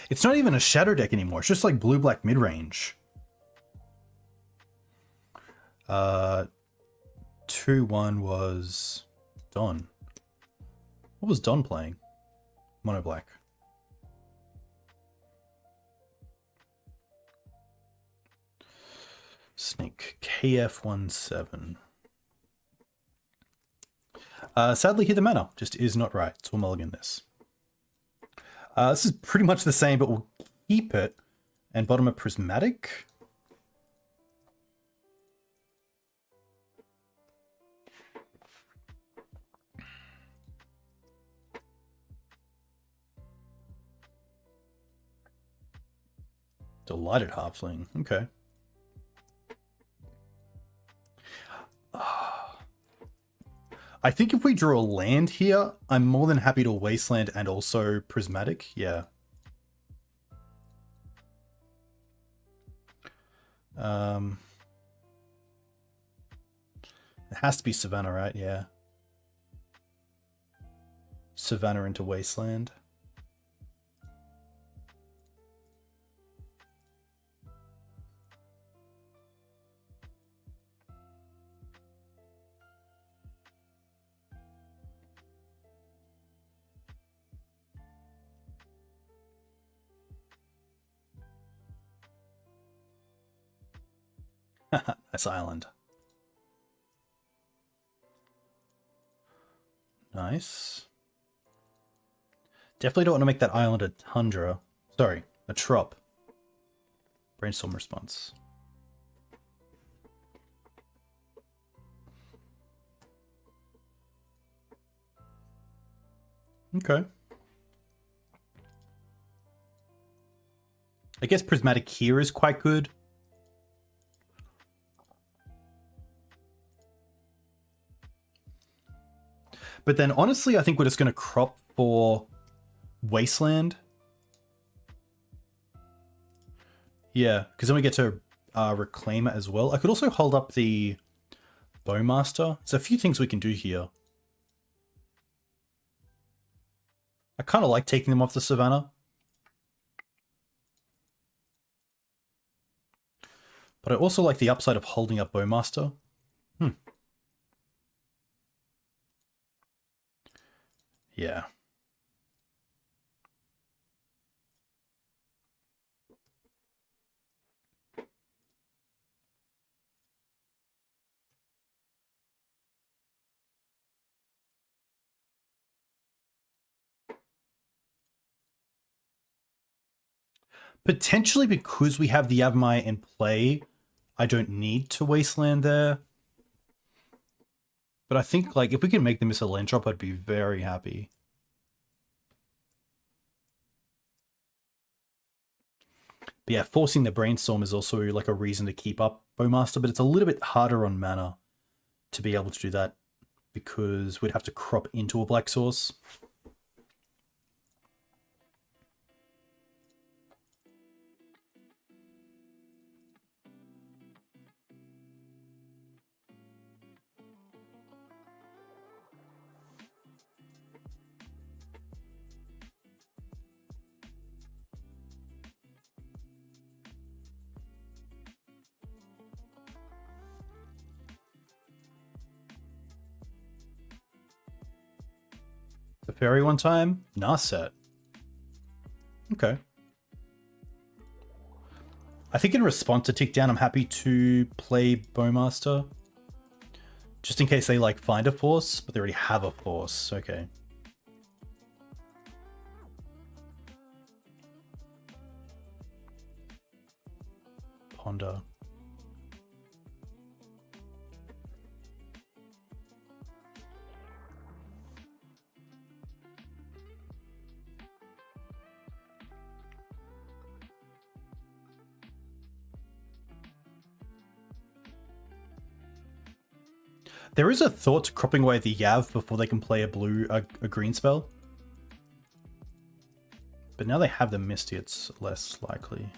It's not even a shadow deck anymore. It's just like blue-black mid-range. 2-1 was Don. What was Don playing? Mono black. Snake. KF17. Sadly, here the mana just is not right, so we'll mulligan this. This is pretty much the same, but we'll keep it and bottom a Prismatic. Delighted Halfling. Okay. I think if we draw a land here, I'm more than happy to Wasteland and also Prismatic. Yeah. It has to be Savannah, right? Yeah. Savannah into Wasteland. Nice island. Nice. Definitely don't want to make that island a tundra. Sorry, a trop. Brainstorm response. Okay. I guess Prismatic here is quite good. But then, honestly, I think we're just going to crop for Wasteland. Yeah, because then we get to Reclaimer as well. I could also hold up the Bowmaster. There's a few things we can do here. I kind of like taking them off the Savannah. But I also like the upside of holding up Bowmaster. Yeah. Potentially because we have the Yavimaya in play, I don't need to Wasteland there. But I think, like, if we can make them miss a land drop, I'd be very happy. But yeah, forcing the Brainstorm is also like a reason to keep up Bowmaster, but it's a little bit harder on mana to be able to do that because we'd have to crop into a black source. The fairy one time? Narset. Okay. I think in response to Tick Down, I'm happy to play Bowmaster. Just in case they like find a force, but they already have a force. Okay. Ponder. There is a thought to cropping away the Yav before they can play a green spell. But now they have the Misty, it's less likely.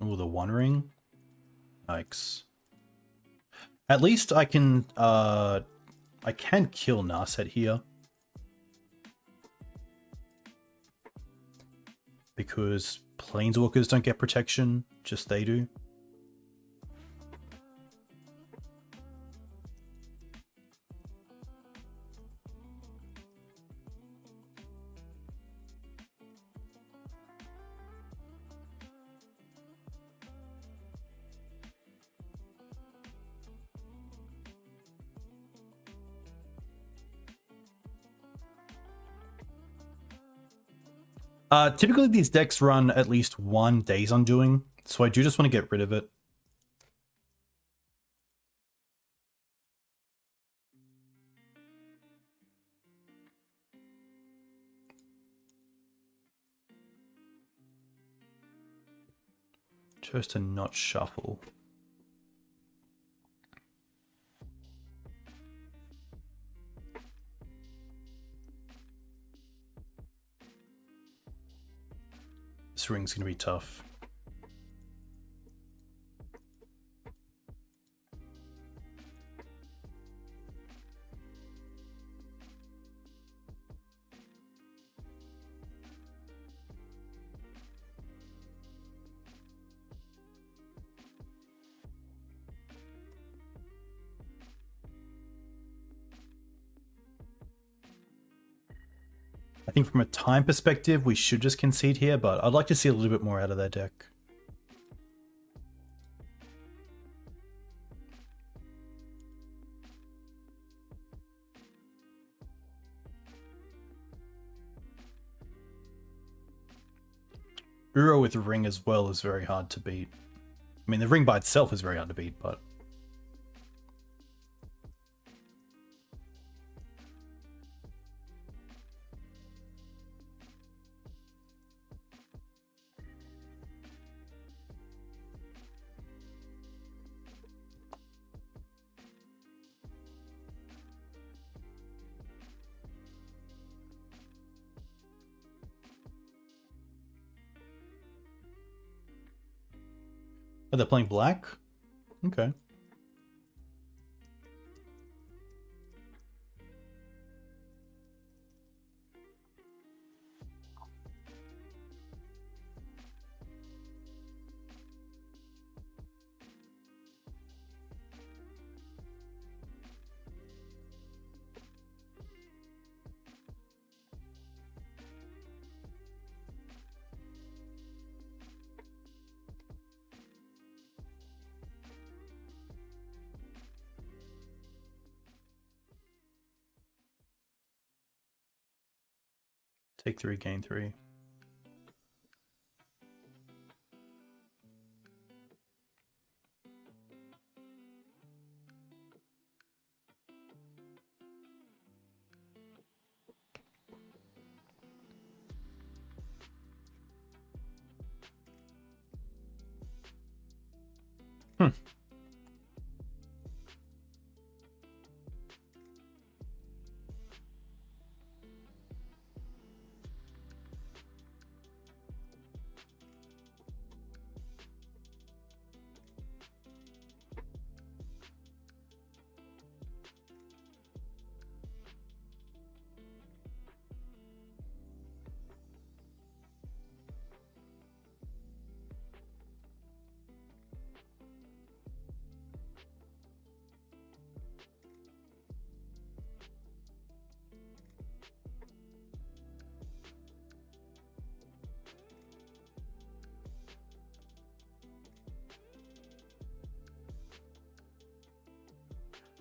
Oh, the One Ring. Yikes. At least I can kill Narset here. Because Planeswalkers don't get protection, just they do. Typically these decks run at least one Days Undoing, so I do just want to get rid of it. Chose to not shuffle. This ring's gonna be tough. I think from a time perspective, we should just concede here, but I'd like to see a little bit more out of their deck. Uro with Ring as well is very hard to beat. I mean, the Ring by itself is very hard to beat, but... Oh, they're playing black? Okay. Take 3, gain 3.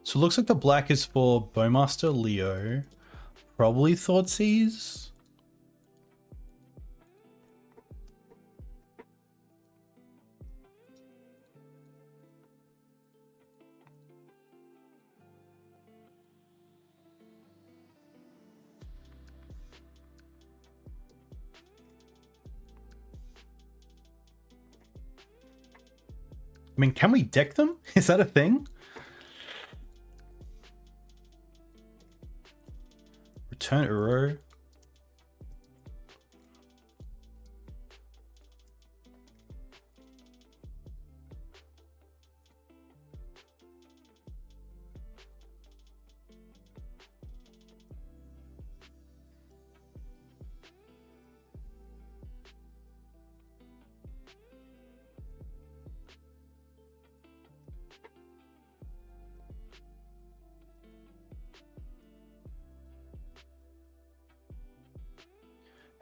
So it looks like the black is for Bowmaster Leo. Probably Thoughtseize. I mean, can we deck them? Is that a thing? Return Uro.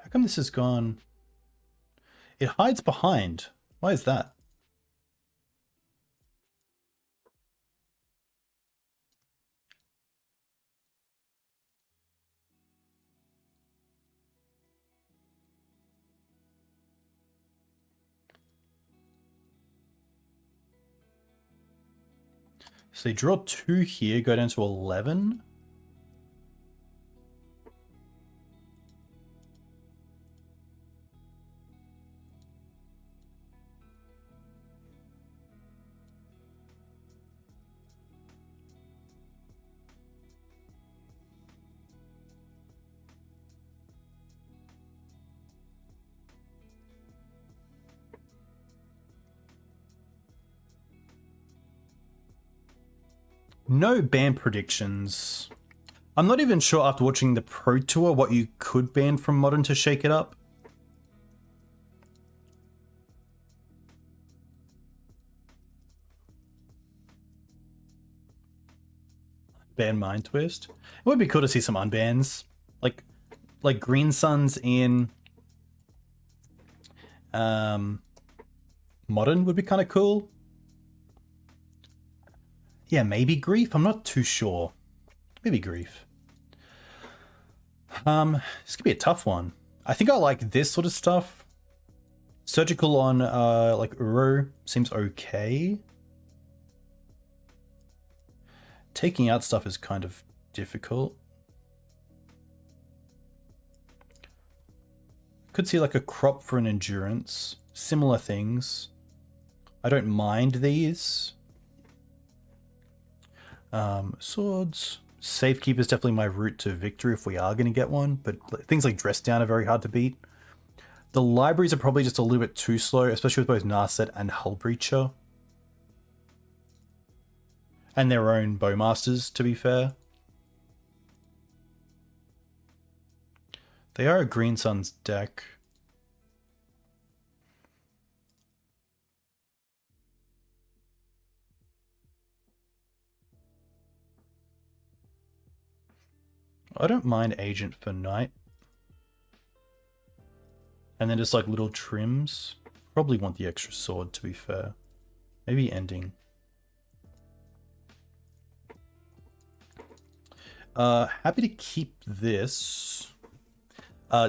How come this has gone? It hides behind. Why is that? So they draw 2 here, go down to 11. No ban predictions. I'm not even sure after watching the Pro Tour what you could ban from Modern to shake it up. Ban Mind Twist. It would be cool to see some unbans. Like Green Suns in Modern would be kind of cool. Yeah, maybe Grief. I'm not too sure. Maybe Grief. This could be a tough one. I think I like this sort of stuff. Surgical on like Uro seems okay. Taking out stuff is kind of difficult. Could see like a crop for an endurance. Similar things. I don't mind these. Swords. Safekeeper is definitely my route to victory if we are going to get one, but things like Dress Down are very hard to beat. The libraries are probably just a little bit too slow, especially with both Narset and Hullbreacher. And their own Bowmasters, to be fair. They are a Green Suns deck. I don't mind Agent for Knight. And then just like little trims. Probably want the extra sword, to be fair. Maybe Ending. Happy to keep this.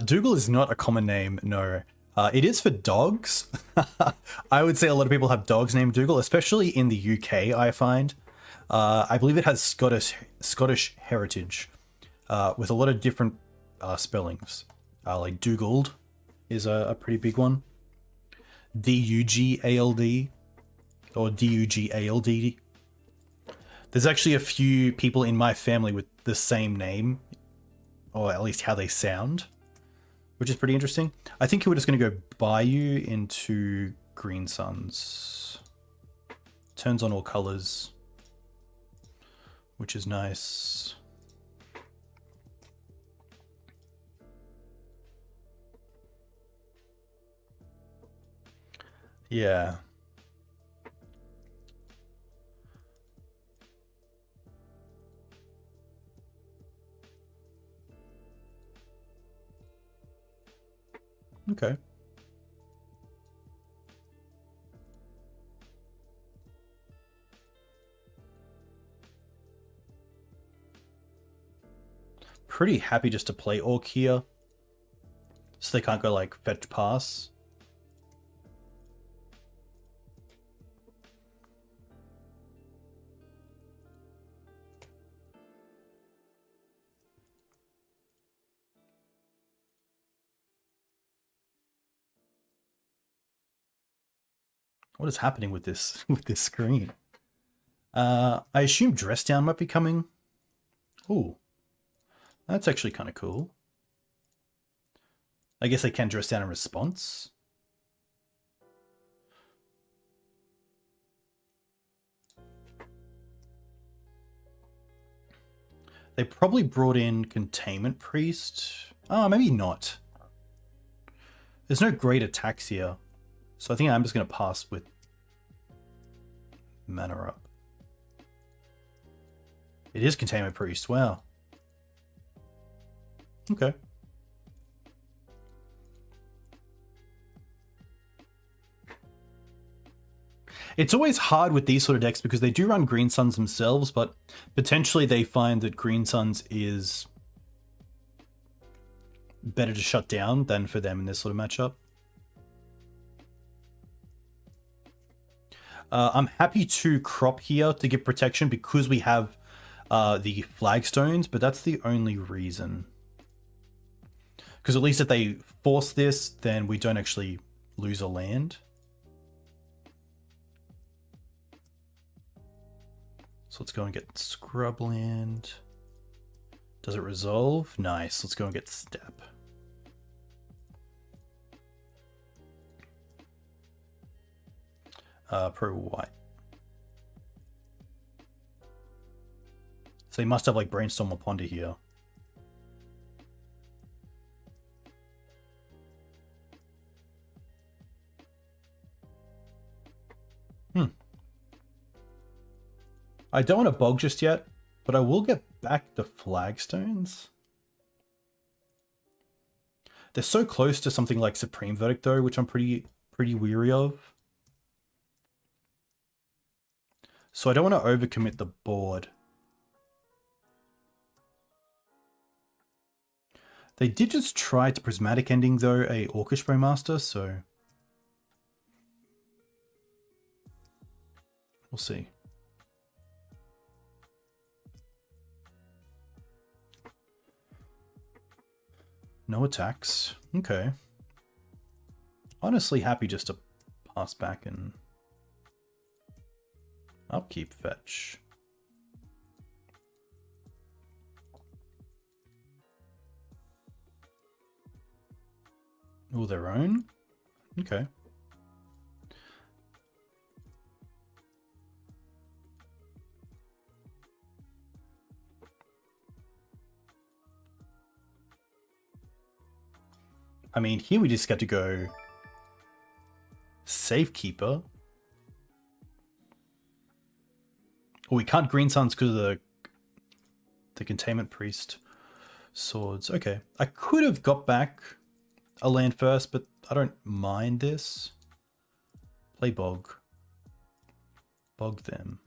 Dougal is not a common name, no. It is for dogs. I would say a lot of people have dogs named Dougal, especially in the UK, I find. I believe it has Scottish heritage, with a lot of different spellings. Like Dougald is a pretty big one. D-U-G-A-L-D or D-U-G-A-L-D. There's actually a few people in my family with the same name, or at least how they sound, which is pretty interesting. I think we're just going to go Bayou into Green Suns. Turns on all colors, which is nice. Yeah. Okay. Pretty happy just to play Orc here, so they can't go like fetch pass. What is happening with this screen? I assume Dress Down might be coming. Ooh, that's actually kind of cool. I guess they can dress down in response. They probably brought in Containment Priest. Oh, maybe not. There's no great attacks here, so I think I'm just going to pass with Mana Up. It is Containment Priest, wow. Okay. It's always hard with these sort of decks because they do run Green Suns themselves, but potentially they find that Green Suns is better to shut down than for them in this sort of matchup. I'm happy to crop here to give protection because we have the Flagstones, but that's the only reason. Because at least if they force this, then we don't actually lose a land. So let's go and get Scrubland. Does it resolve? Nice. Let's go and get Steppe. Pro white. So they must have like Brainstorm or Ponder here. I don't want to bog just yet, but I will get back the Flagstones. They're so close to something like Supreme Verdict though, which I'm pretty weary of. So I don't want to overcommit the board. They did just try to Prismatic Ending though a Orcish Bowmaster, so we'll see. No attacks. Okay. Honestly happy just to pass back and upkeep fetch. Oh, their own? Okay. I mean, here we just get to go Safekeeper. Oh, we can't Green Suns because of the Containment Priest swords. Okay. I could have got back a land first, but I don't mind this. Play Bog. Bog them.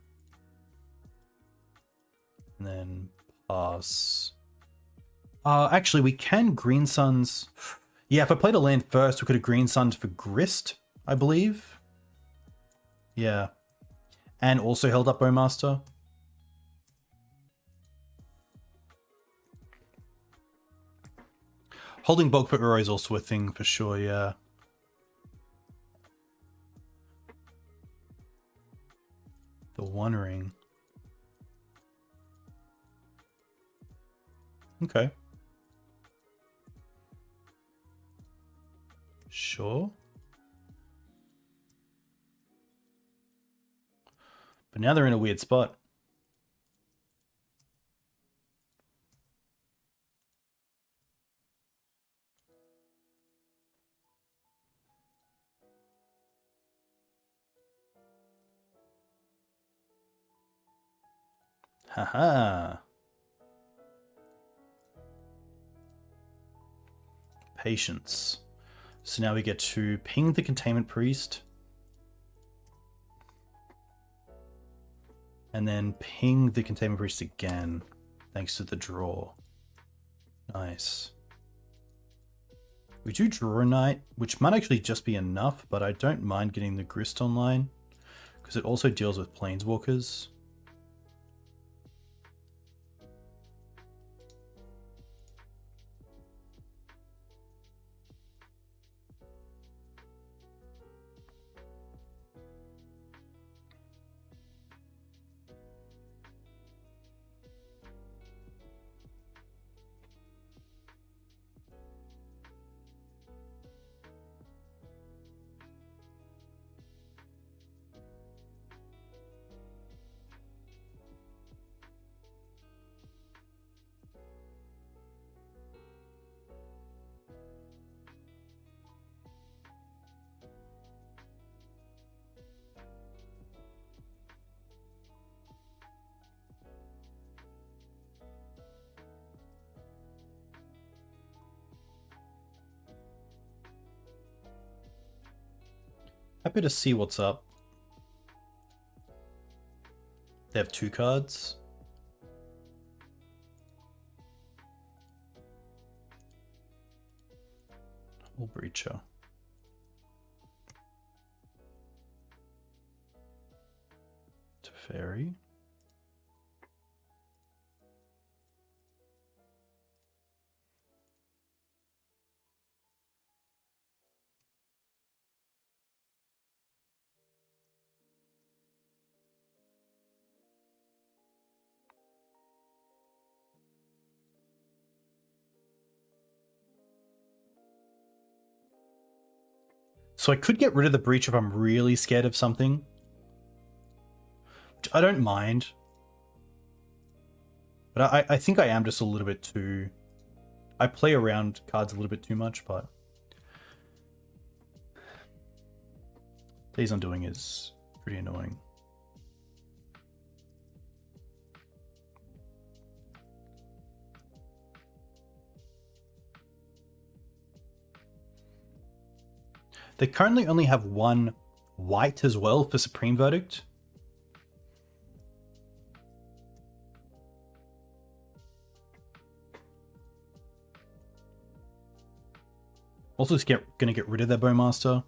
And then pass. Actually, we can Green Suns. Yeah, if I played a land first, we could have Green Suns for Grist, I believe. Yeah. And also held up Bowmaster. Holding Bog for Uro is also a thing for sure, yeah. The One Ring. Okay. Sure. But now they're in a weird spot. Haha. Patience. So now we get to ping the Containment Priest. And then ping the Containment Priest again, thanks to the draw. Nice. We do draw a Knight, which might actually just be enough, but I don't mind getting the Grist online, because it also deals with Planeswalkers. Happy to see what's up. They have 2 cards. Hull Breacher. Teferi. So I could get rid of the Breach if I'm really scared of something, which I don't mind. But I think I am just a little bit too... I play around cards a little bit too much, but... Days Undoing is pretty annoying. They currently only have 1 white as well for Supreme Verdict. Also going to get rid of their Bowmaster,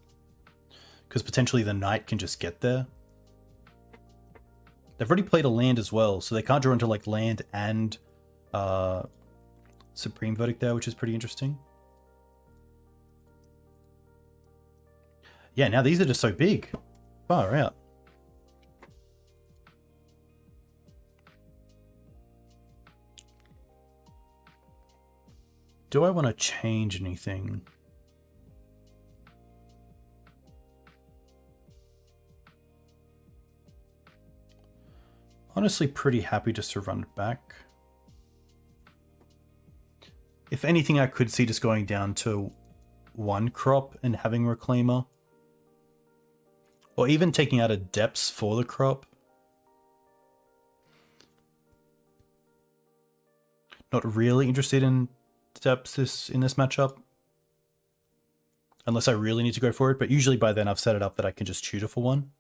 because potentially the Knight can just get there. They've already played a land as well, so they can't draw into like land and Supreme Verdict there, which is pretty interesting. Yeah, now these are just so big. Far out. Do I want to change anything? Honestly, pretty happy just to run it back. If anything, I could see just going down to 1 crop and having Reclaimer. Or even taking out a Depths for the crop. Not really interested in Depths in this matchup. Unless I really need to go for it, but usually by then I've set it up that I can just tutor for 1.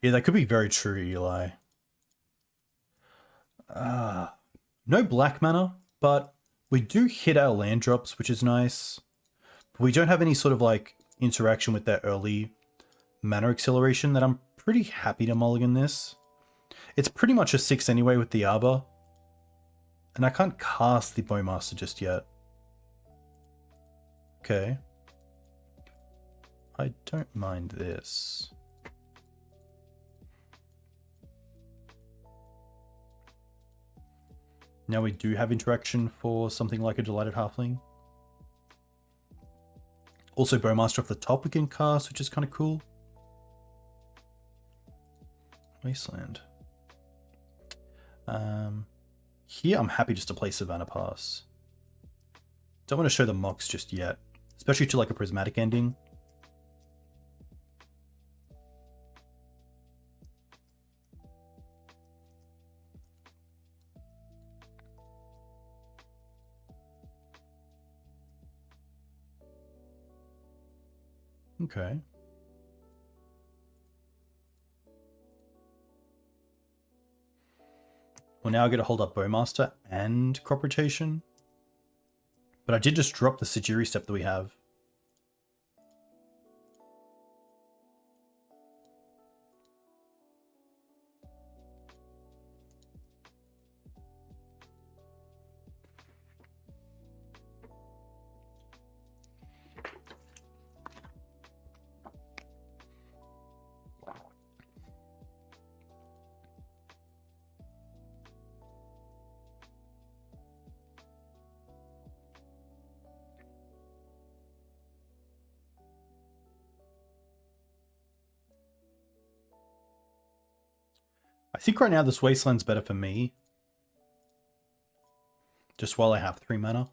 Yeah, that could be very true, Eli. No black mana, but we do hit our land drops, which is nice. But we don't have any sort of like interaction with that early mana acceleration that I'm pretty happy to mulligan this. It's pretty much a 6 anyway with the Arbor. And I can't cast the Bowmaster just yet. Okay. I don't mind this. Now we do have interaction for something like a Delighted Halfling. Also Bowmaster off the top we can cast, which is kind of cool. Wasteland. Here I'm happy just to play Savannah Pass. Don't want to show the Mox just yet, especially to like a Prismatic Ending. Okay. Well, now I get to hold up Bowmaster and Crop Rotation. But I did just drop the Sejiri Steppe that we have. I think right now this Wasteland's better for me. Just while I have 3 mana.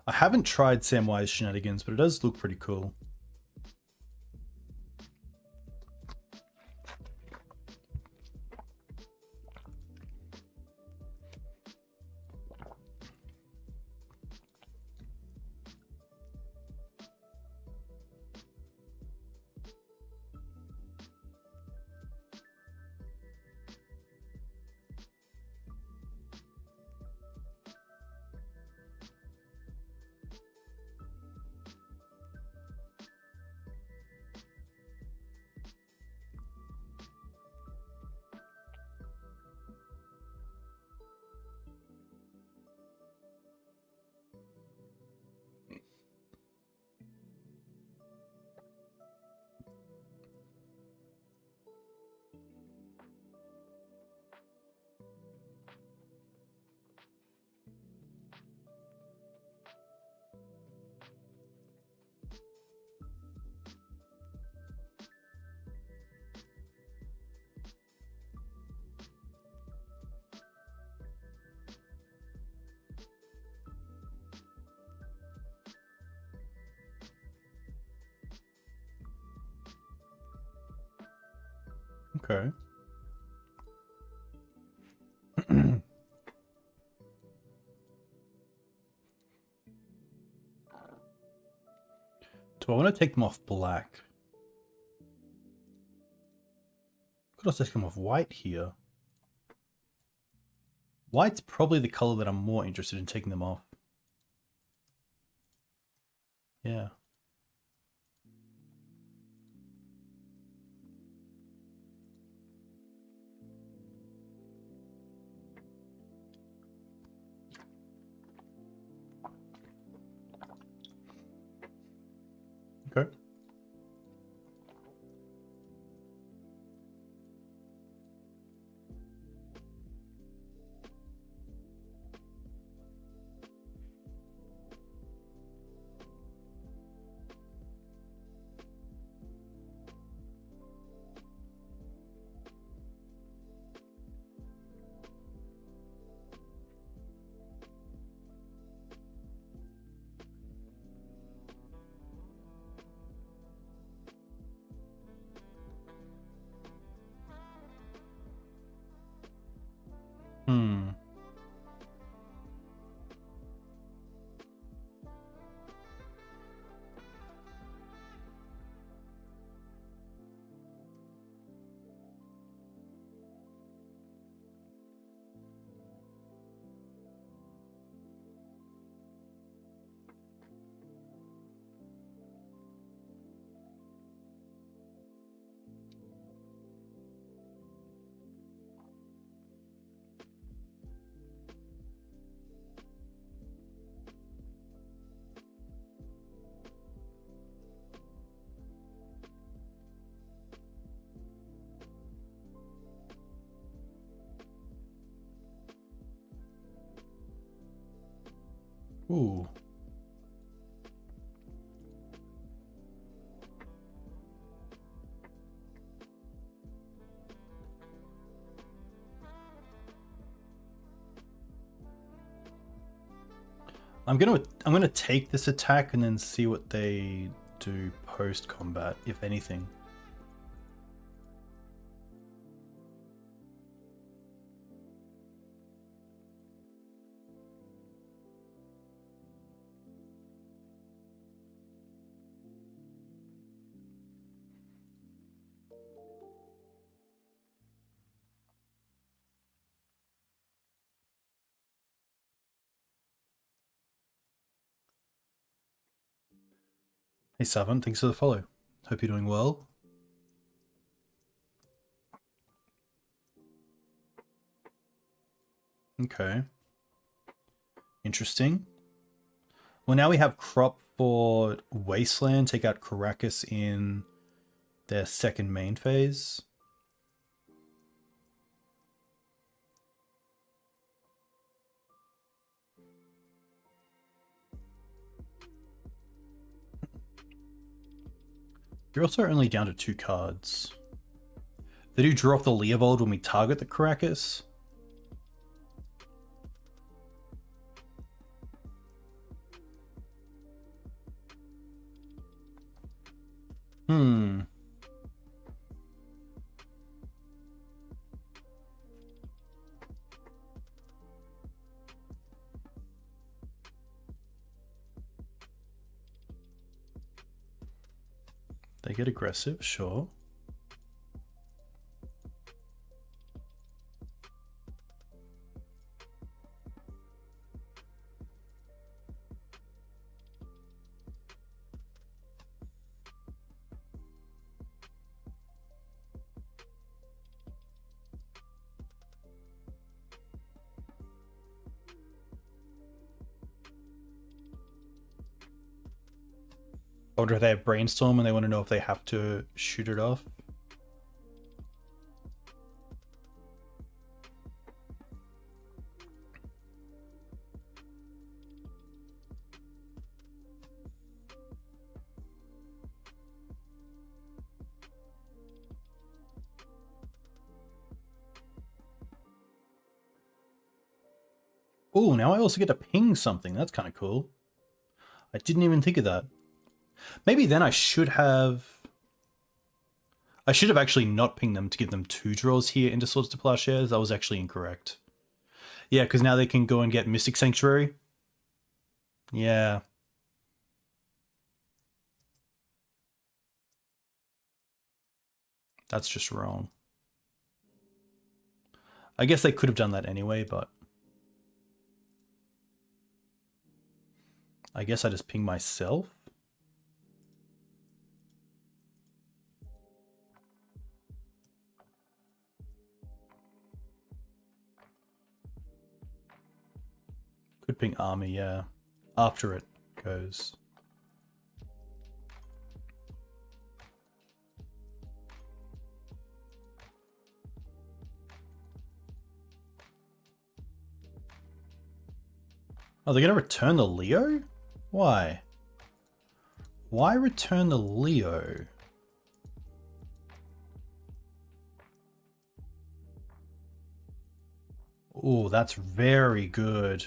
I haven't tried Samwise Shenanigans, but it does look pretty cool. Okay. Do I want to take them off black? Could also take them off white here. White's probably the color that I'm more interested in taking them off. Yeah. Okay. Hmm. Ooh. I'm gonna take this attack and then see what they do post combat, if anything. Hey Savannah, thanks for the follow. Hope you're doing well. Okay. Interesting. Well, now we have crop for Wasteland. Take out Karakas in their second main phase. You're also only down to 2 cards. They do draw off the Leovold when we target the Karakas. Hmm. They get aggressive, sure. I wonder if they have Brainstorm and they want to know if they have to shoot it off. Oh, now I also get to ping something. That's kind of cool. I didn't even think of that. Maybe then I should have actually not pinged them to give them 2 draws here into Swords to Plowshares. That was actually incorrect. Yeah, because now they can go and get Mystic Sanctuary. Yeah. That's just wrong. I guess they could have done that anyway, but I guess I just ping myself. Could ping army, yeah. After it goes. Oh, they're going to return the Leo? Why? Why return the Leo? Oh, that's very good.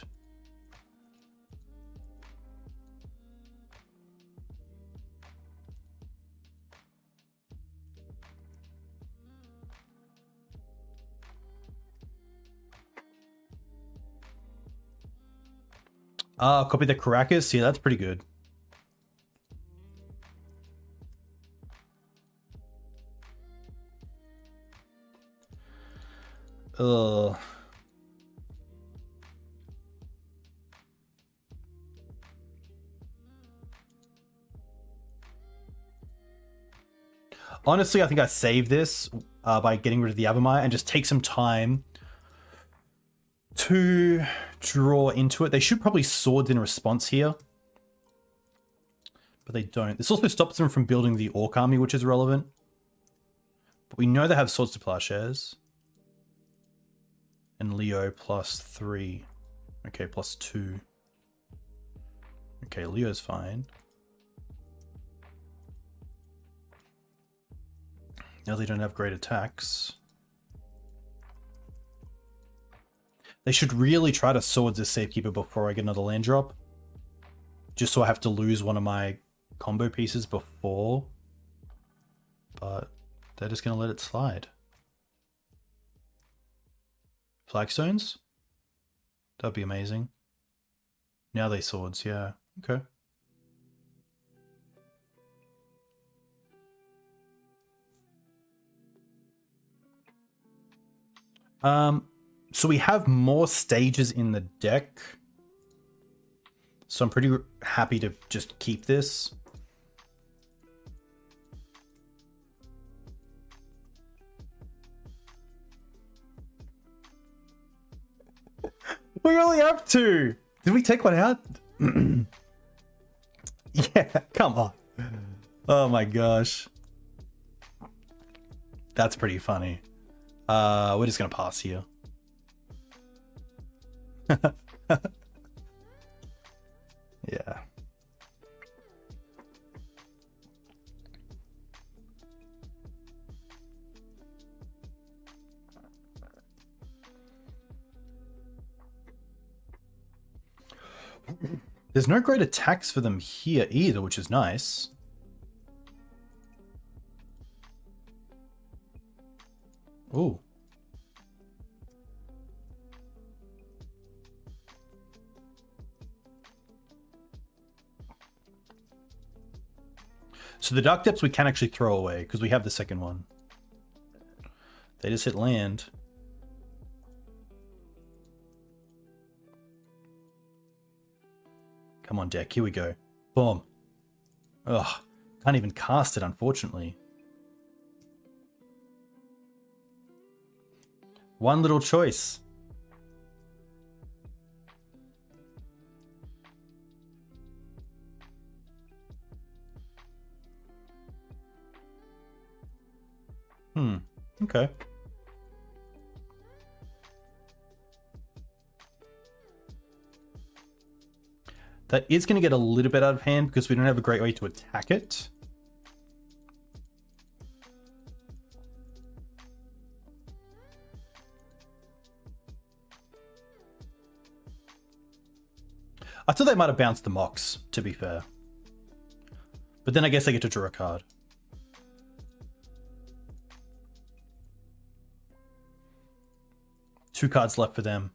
Copy the Karakas. Yeah, that's pretty good. Ugh. Honestly, I think I saved this by getting rid of the Yavimaya and just take some time to draw into it. They should probably swords in response here, but they don't. This also stops them from building the Orc army, which is relevant. But we know they have swords to Plowshares. And Leo +3. Okay, +2. Okay, Leo's fine. Now they don't have great attacks. They should really try to swords this Safekeeper before I get another land drop. Just so I have to lose one of my combo pieces before. But they're just going to let it slide. Flagstones? That'd be amazing. Now they swords, yeah. Okay. So we have more stages in the deck. So I'm pretty happy to just keep this. We only have 2. Did we take one out? Yeah, come on. Oh my gosh. That's pretty funny. We're just gonna pass here. Yeah. There's no great attacks for them here either, which is nice. Ooh. So the Dark Depths we can actually throw away because we have the second one. They just hit land. Come on, deck. Here we go. Boom. Ugh. Can't even cast it, unfortunately. One little choice. Okay. That is going to get a little bit out of hand because we don't have a great way to attack it. I thought they might have bounced the Mox, to be fair. But then I guess they get to draw a card. Two cards left for them.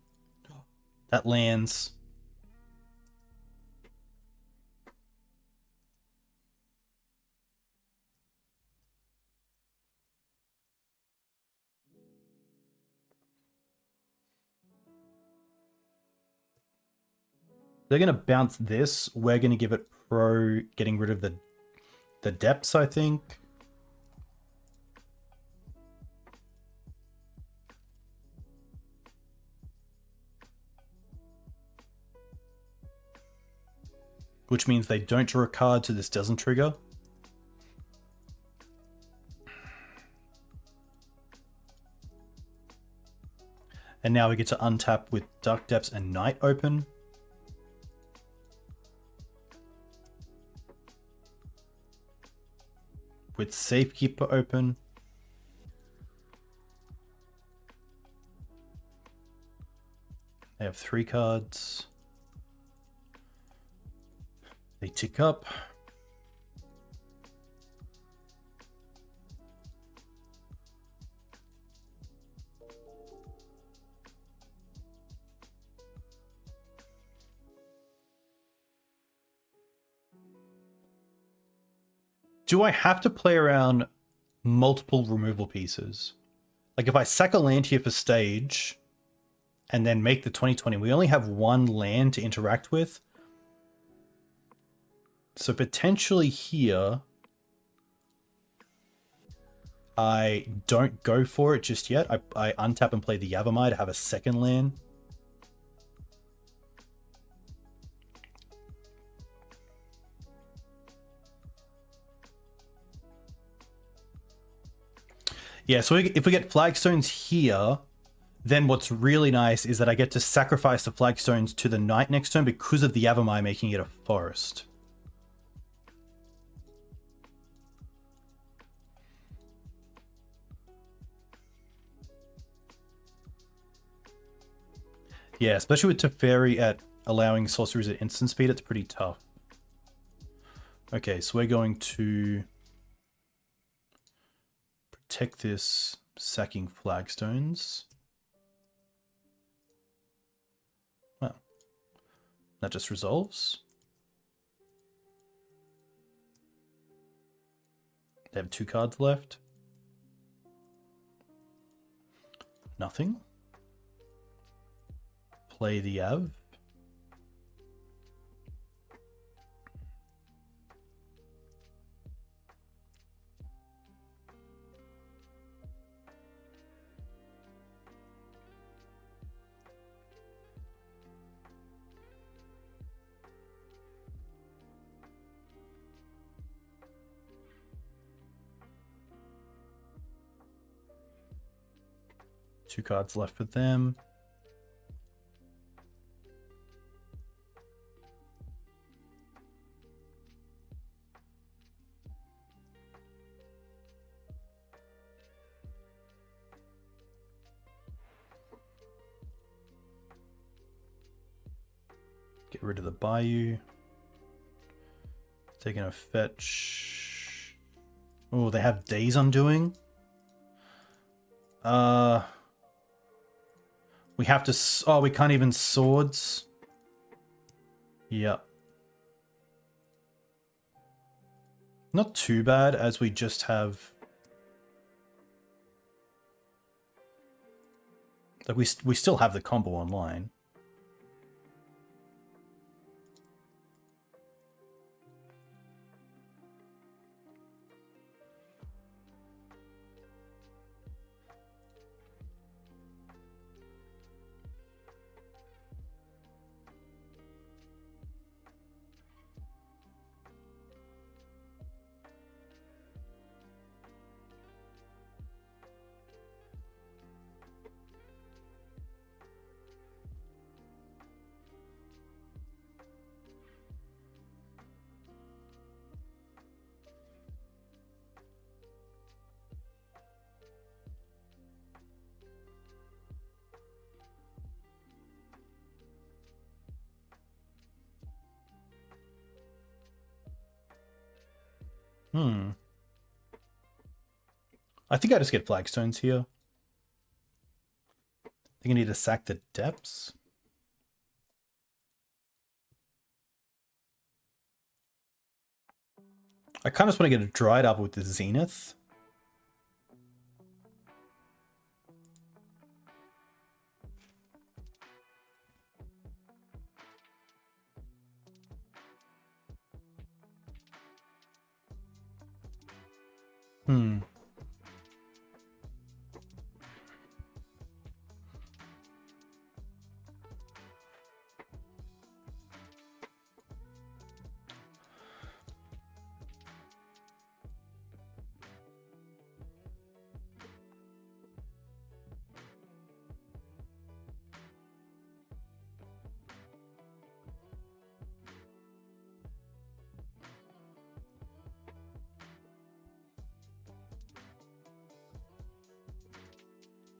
That lands. They're going to bounce this. We're going to give it pro getting rid of the depths, I think. Which means they don't draw a card, so this doesn't trigger. And now we get to untap with Dark Depths and Night open. With Safekeeper open. They have 3 cards. They tick up. Do I have to play around multiple removal pieces? Like if I sack a land here for stage and then make the 2020, we only have one land to interact with. So potentially here, I don't go for it just yet. I untap and play the Yavimaya to have a second land. Yeah, so if we get Flagstones here, then what's really nice is that I get to sacrifice the Flagstones to the Knight next turn because of the Yavimaya making it a forest. Yeah, especially with Teferi at allowing sorceries at instant speed, it's pretty tough. Okay, so we're going to protect this, sacking Flagstones. Well, that just resolves. They have 2 cards left. Nothing. Play the Yav. Two cards left with them. Get rid of the Bayou. Taking a fetch. Oh, they have Days Undoing. We have to... Oh, we can't even swords. Yep. Not too bad, as we just have... Like, we still have the combo online. I think I just get Flagstones here. I think I need to sack the Depths. I kind of just want to get a Dryad Arbor with the Zenith.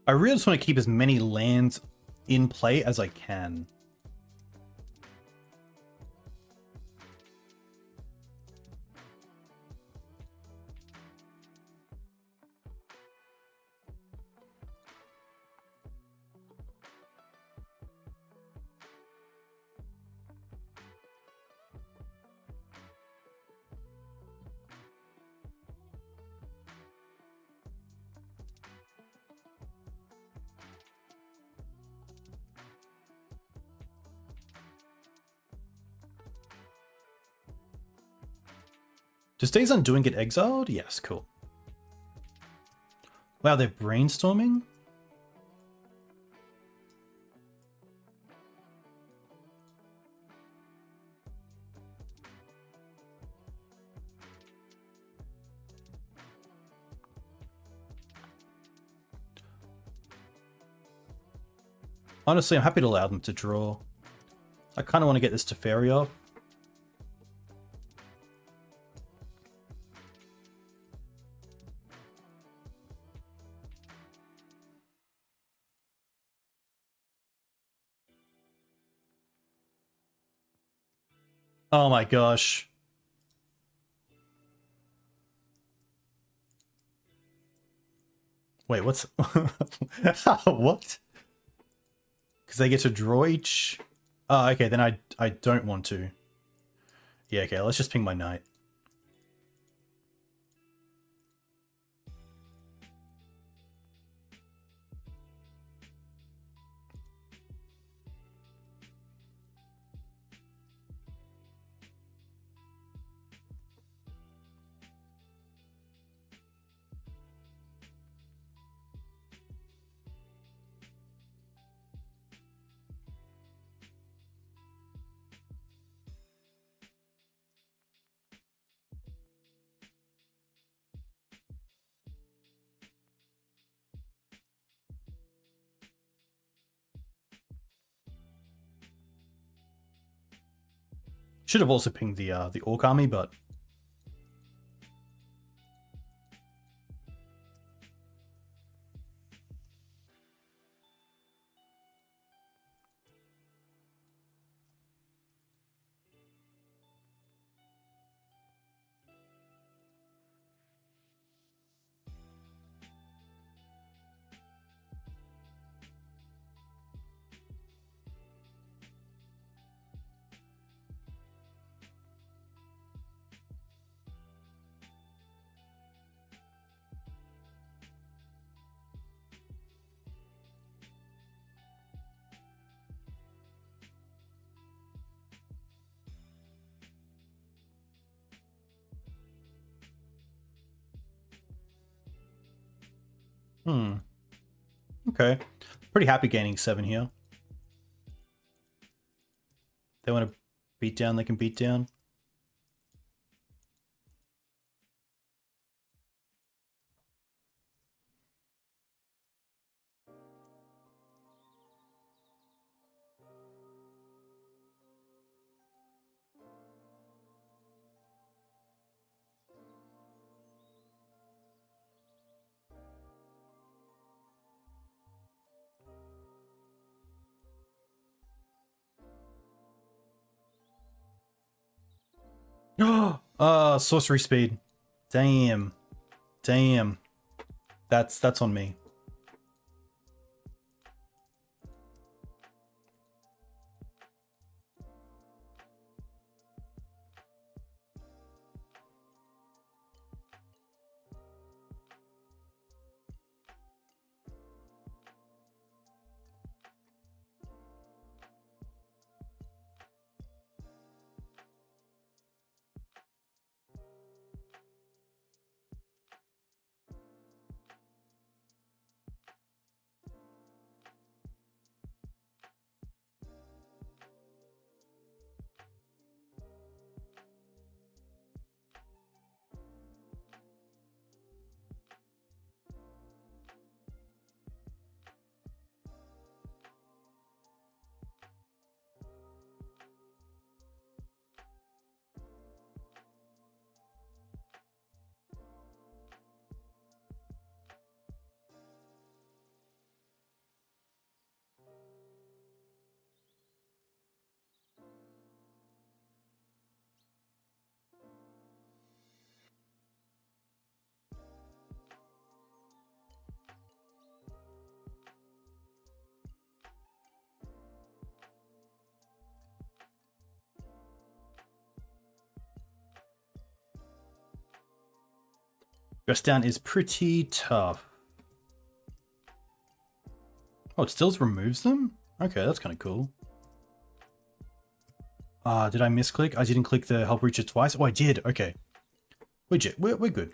I really just want to keep as many lands in play as I can. Does Days Undoing get exiled? Yes, cool. Wow, they're brainstorming? Honestly, I'm happy to allow them to draw. I kind of want to get this Teferi off. Oh my gosh. Wait, what's... what? Because they get to draw each... Oh, okay, then I don't want to. Yeah, okay, let's just ping my knight. Should have also pinged the Orc army, but... Okay. Pretty happy gaining 7 here. They want to beat down, they can beat down. Sorcery speed. Damn. Damn. That's on me. Dress down is pretty tough. Oh, it still removes them? Okay, that's kind of cool. Did I misclick? I didn't click the help reacher twice? Oh, I did. Okay. We're good.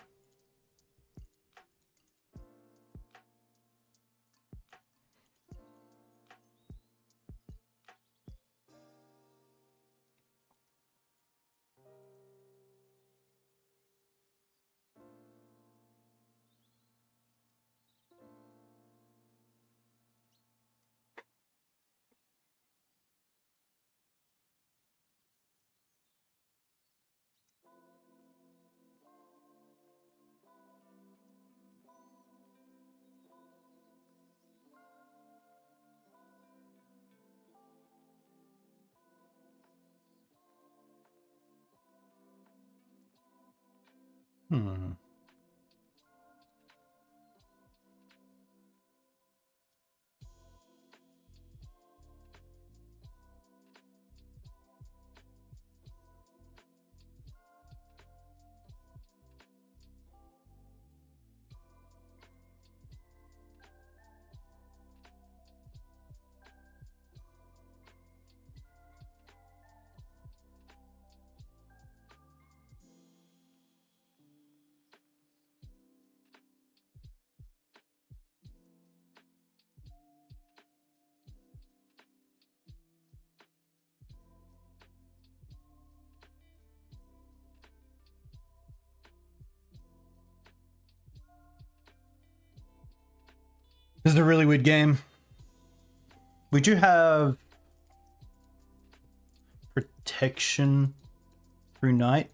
Hmm. This is a really weird game. We do have protection through night.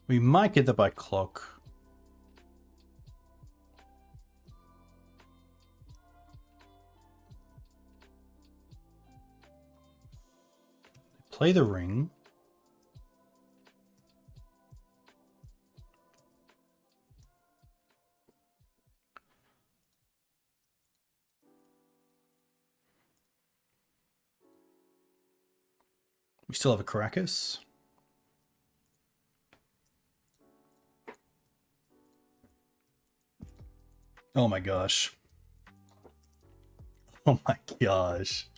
We might get that by clock. Play the ring. We still have a Karakas. Oh my gosh. Oh my gosh.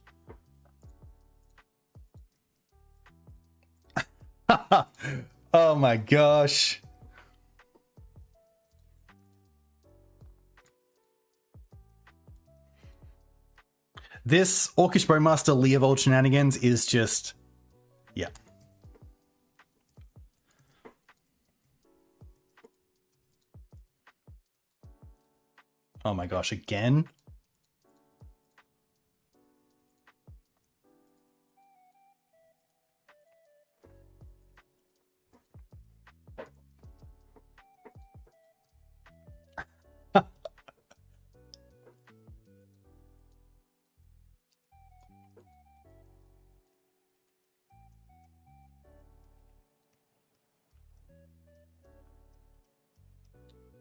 Oh my gosh. This Orcish Bowmaster Leovold shenanigans is just... yeah. Oh my gosh, again?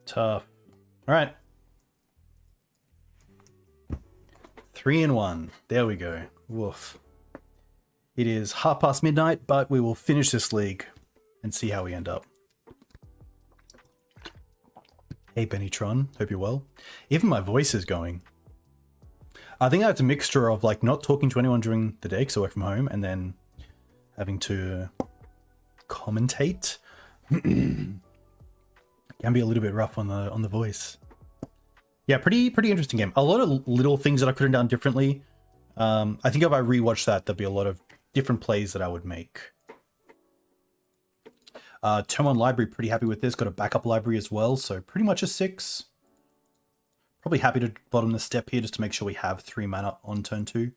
Tough. All right. 3-1. There we go. Woof. It is midnight, but we will finish this league and see how we end up. Hey, Bennytron. Hope you're well. Even my voice is going. I think that's a mixture of like not talking to anyone during the day because I work from home and then having to commentate. Can be a little bit rough on the voice. Yeah, pretty interesting game. A lot of little things that I could have done differently. I think if I rewatch that, there'll be a lot of different plays that I would make. Turn 1 library, pretty happy with this. Got a backup library as well, so pretty much a 6. Probably happy to bottom the step here just to make sure we have 3 mana on turn 2.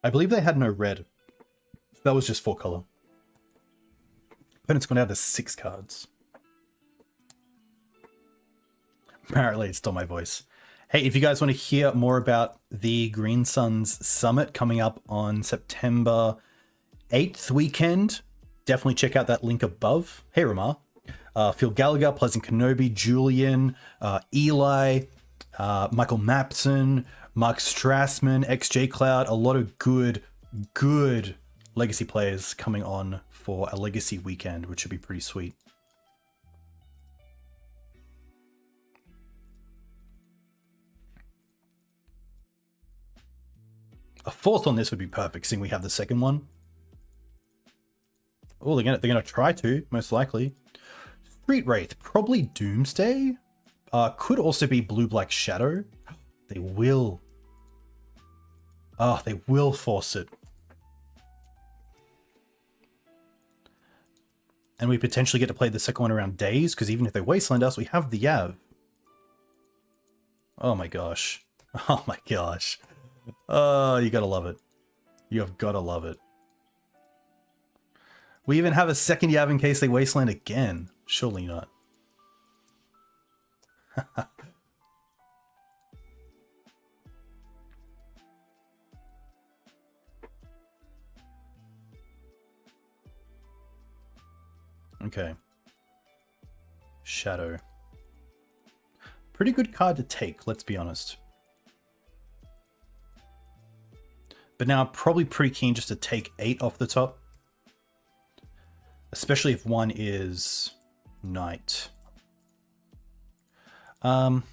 I believe they had no red That was just 4 color. Opponent's gone down to 6 cards. Apparently it stole my voice. Hey, if you guys want to hear more about the Green Suns Summit coming up on September 8th weekend, definitely check out that link above. Hey, Ramar. Phil Gallagher, Pleasant Kenobi, Julian, Eli, Michael Mapson, Mark Strassman, XJ Cloud, a lot of good Legacy players coming on for a Legacy weekend, which should be pretty sweet. A 4th on this would be perfect, seeing we have the 2nd one. Oh, they're gonna try to, most likely. Street Wraith, probably Doomsday. Could also be Blue-Black Shadow. They will. Oh, they will force it. And we potentially get to play the 2nd one around Days, because even if they Wasteland us, we have the Yav. Oh my gosh. Oh my gosh. Oh, you gotta love it. You have gotta love it. We even have a 2nd Yav in case they Wasteland again. Surely not. Okay. Shadow. Pretty good card to take, let's be honest. But now I'm probably pretty keen just to take 8 off the top. Especially if one is Knight. I'm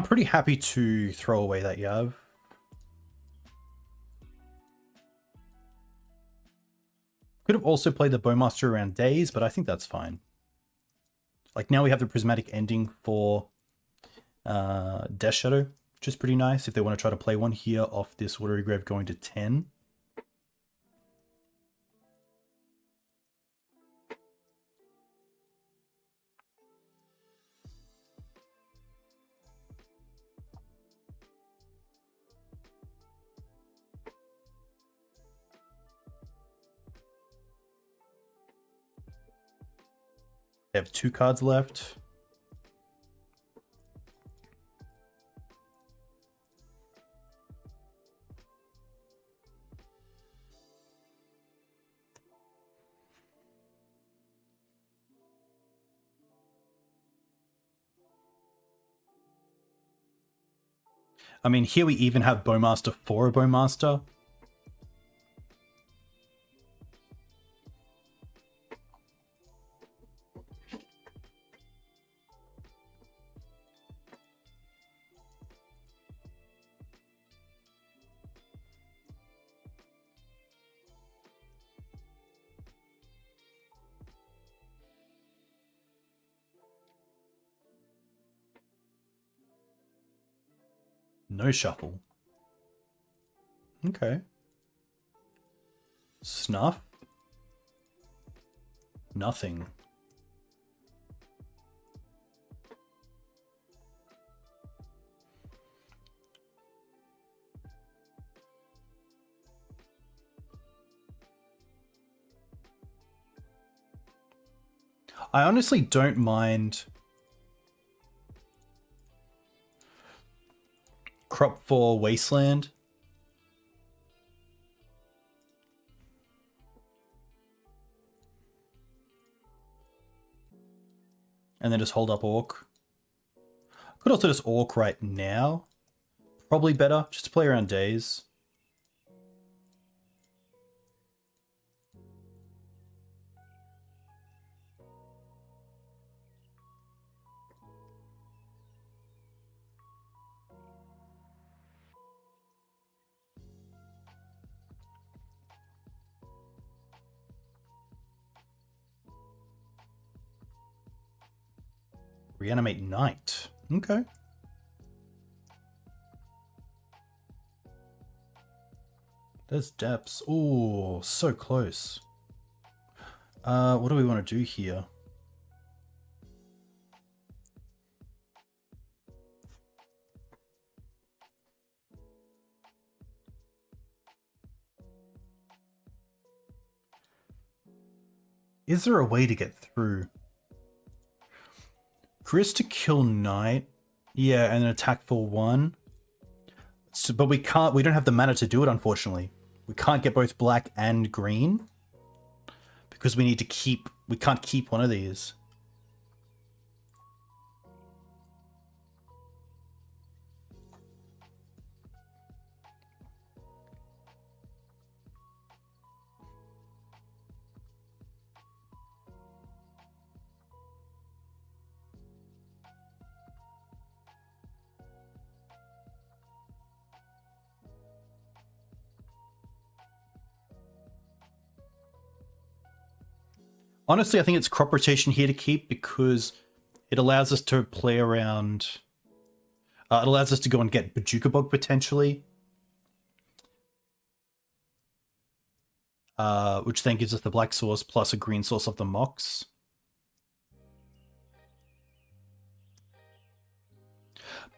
pretty happy to throw away that Yav. Could have also played the Bowmaster around Days, but I think that's fine. Like now we have the Prismatic Ending for Death Shadow, which is pretty nice if they want to try to play one here off this Watery Grave going to 10. They have 2 cards left. I mean, here we even have Bowmaster for a Bowmaster. No shuffle. Okay. Snuff? Nothing. I honestly don't mind Crop for Wasteland. And then just hold up Orc. Could also just Orc right now. Probably better, just to play around Days. Reanimate Knight. Okay. There's Depths. Oh, so close. What do we want to do here? Is there a way to get through? Grist to kill Knight. Yeah, and an attack for 1. So, but we don't have the mana to do it, unfortunately. We can't get both black and green. Because we can't keep one of these. Honestly, I think it's crop rotation here to keep because it allows us to play around. It allows us to go and get Bojuka Bog potentially. Which then gives us the black source plus a green source of the Mox.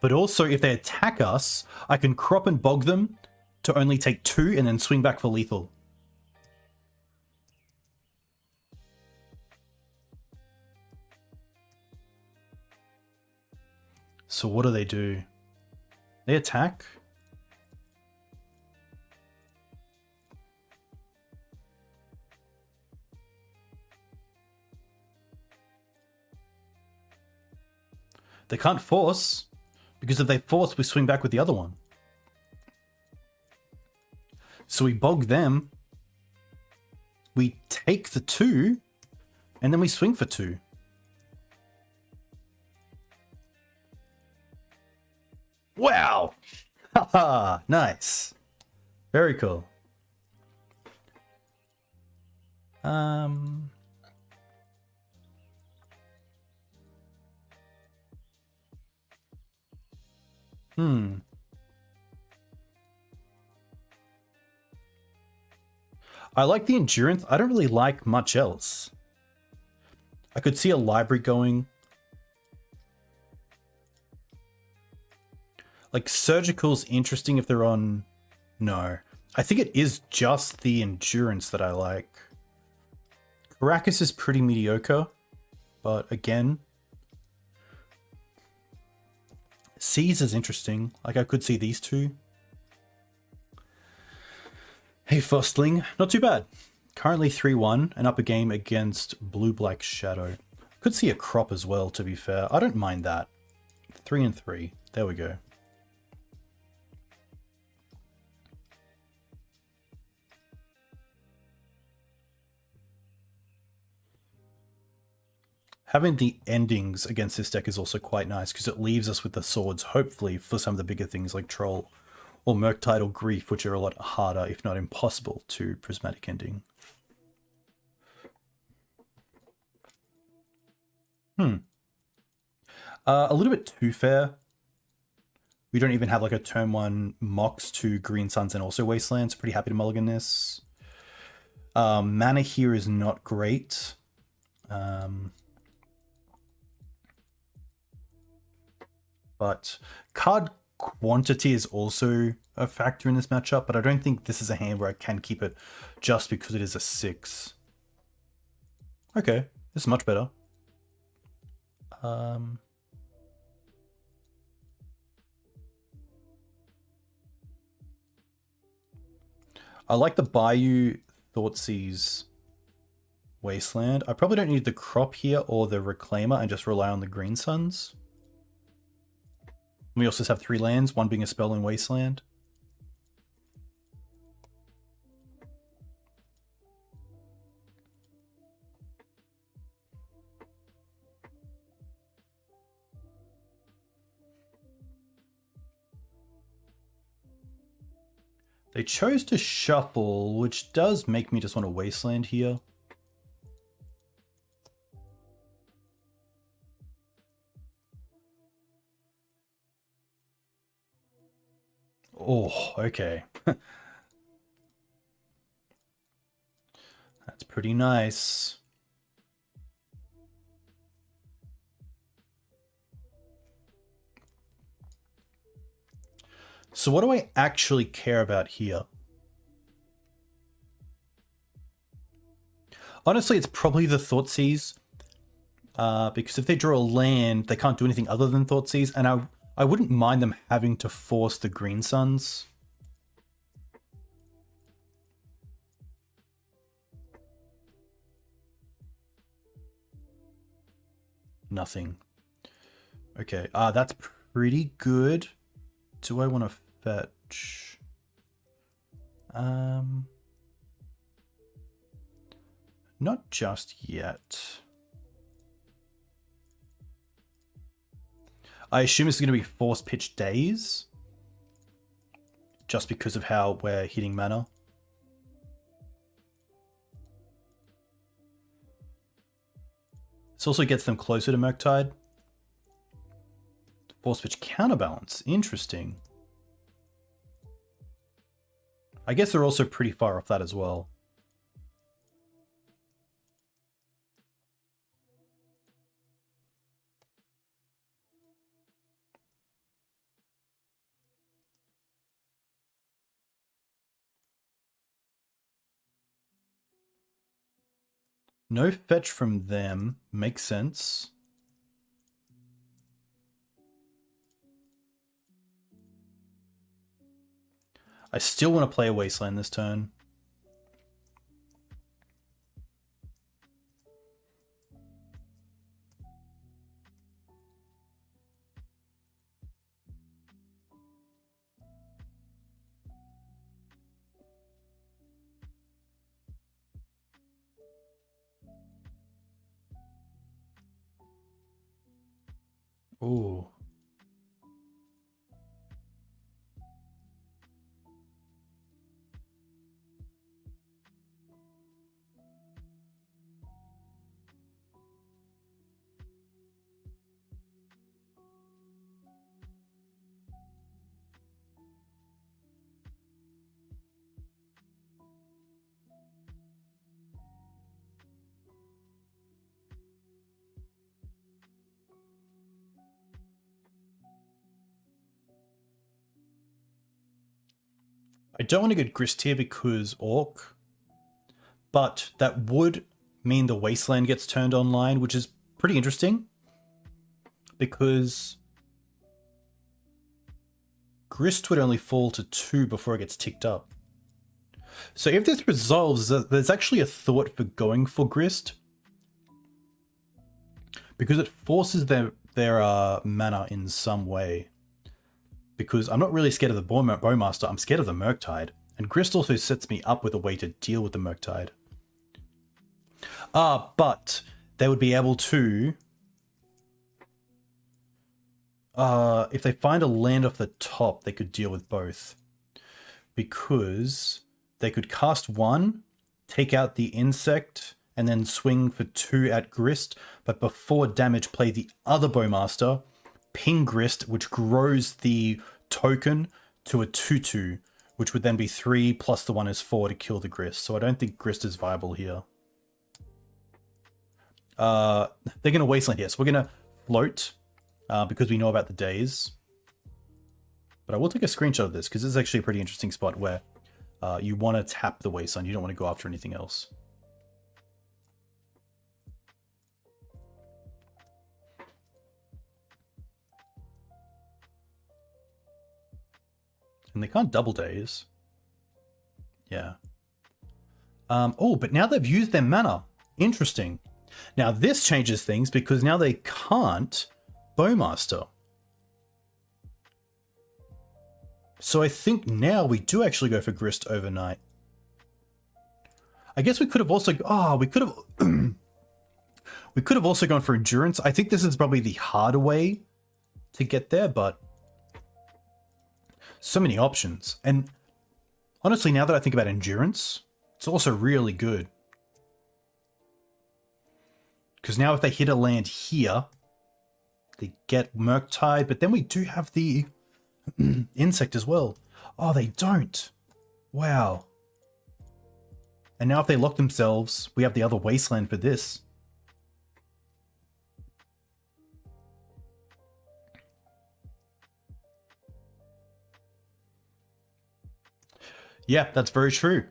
But also, if they attack us, I can crop and bog them to only take 2 and then swing back for lethal. So what do? They attack? They can't force, because if they force, we swing back with the other one. So we bog them, we take the 2, and then we swing for 2. Wow! Haha, nice. Very cool. I like the endurance. I don't really like much else. I could see a library going. Like, Surgical's interesting if they're on... No. I think it is just the endurance that I like. Karakas is pretty mediocre. But again... Seas is interesting. Like, I could see these two. Hey, Fostling. Not too bad. Currently 3-1 and up a game against Blue-Black Shadow. Could see a crop as well, to be fair. I don't mind that. 3-3. There we go. Having the endings against this deck is also quite nice because it leaves us with the swords, hopefully, for some of the bigger things like Troll or Murktide or Grief, which are a lot harder, if not impossible, to Prismatic Ending. A little bit too fair. We don't even have like a turn 1 Mox to Green Suns and also Wastelands. Pretty happy to mulligan this. Mana here is not great. But card quantity is also a factor in this matchup, but I don't think this is a hand where I can keep it just because it is a 6. Okay, this is much better. I like the Bayou Thoughtseize Wasteland. I probably don't need the crop here or the Reclaimer and just rely on the Green Suns. We also have 3 lands, one being a spell in Wasteland. They chose to shuffle, which does make me just want to Wasteland here. Oh, okay. That's pretty nice. So what do I actually care about here? Honestly, it's probably the Thoughtseize. Because if they draw a land, they can't do anything other than Thoughtseize, and I wouldn't mind them having to force the Green Suns. Nothing. Okay, that's pretty good. Do I want to fetch? Not just yet. I assume it's going to be Force Pitch Days, just because of how we're hitting mana. This also gets them closer to Murktide. Force Pitch Counterbalance, interesting. I guess they're also pretty far off that as well. No fetch from them. Makes sense. I still want to play a Wasteland this turn. Ooh. I don't want to get Grist here because Orc, but that would mean the Wasteland gets turned online, which is pretty interesting because Grist would only fall to 2 before it gets ticked up. So if this resolves, there's actually a thought for going for Grist because it forces their mana in some way. Because I'm not really scared of the Bowmaster, I'm scared of the Murktide. And Grist also sets me up with a way to deal with the Murktide. But they would be able to... if they find a land off the top, they could deal with both. Because they could cast 1, take out the insect, and then swing for 2 at Grist. But before damage, play the other Bowmaster, ping Grist, which grows the token to a 2/2, which would then be 3 plus the 1 is 4 to kill the Grist. So I don't think Grist is viable here. They're going to Wasteland here. So we're going to float because we know about the days. But I will take a screenshot of this because this is actually a pretty interesting spot where you want to tap the Wasteland. You don't want to go after anything else. And they can't double days. Yeah. Oh, but now they've used their mana. Interesting. Now this changes things because now they can't Bowmaster. So I think now we do actually go for Grist overnight. I guess we could have also... we could have... we could have also gone for Endurance. I think this is probably the harder way to get there, but... so many options. And honestly, now that I think about Endurance, it's also really good. Because now if they hit a land here, they get Murktide, but then we do have the insect as well. Oh, they don't. Wow. And now if they lock themselves, we have the other Wasteland for this. Yeah, that's very true.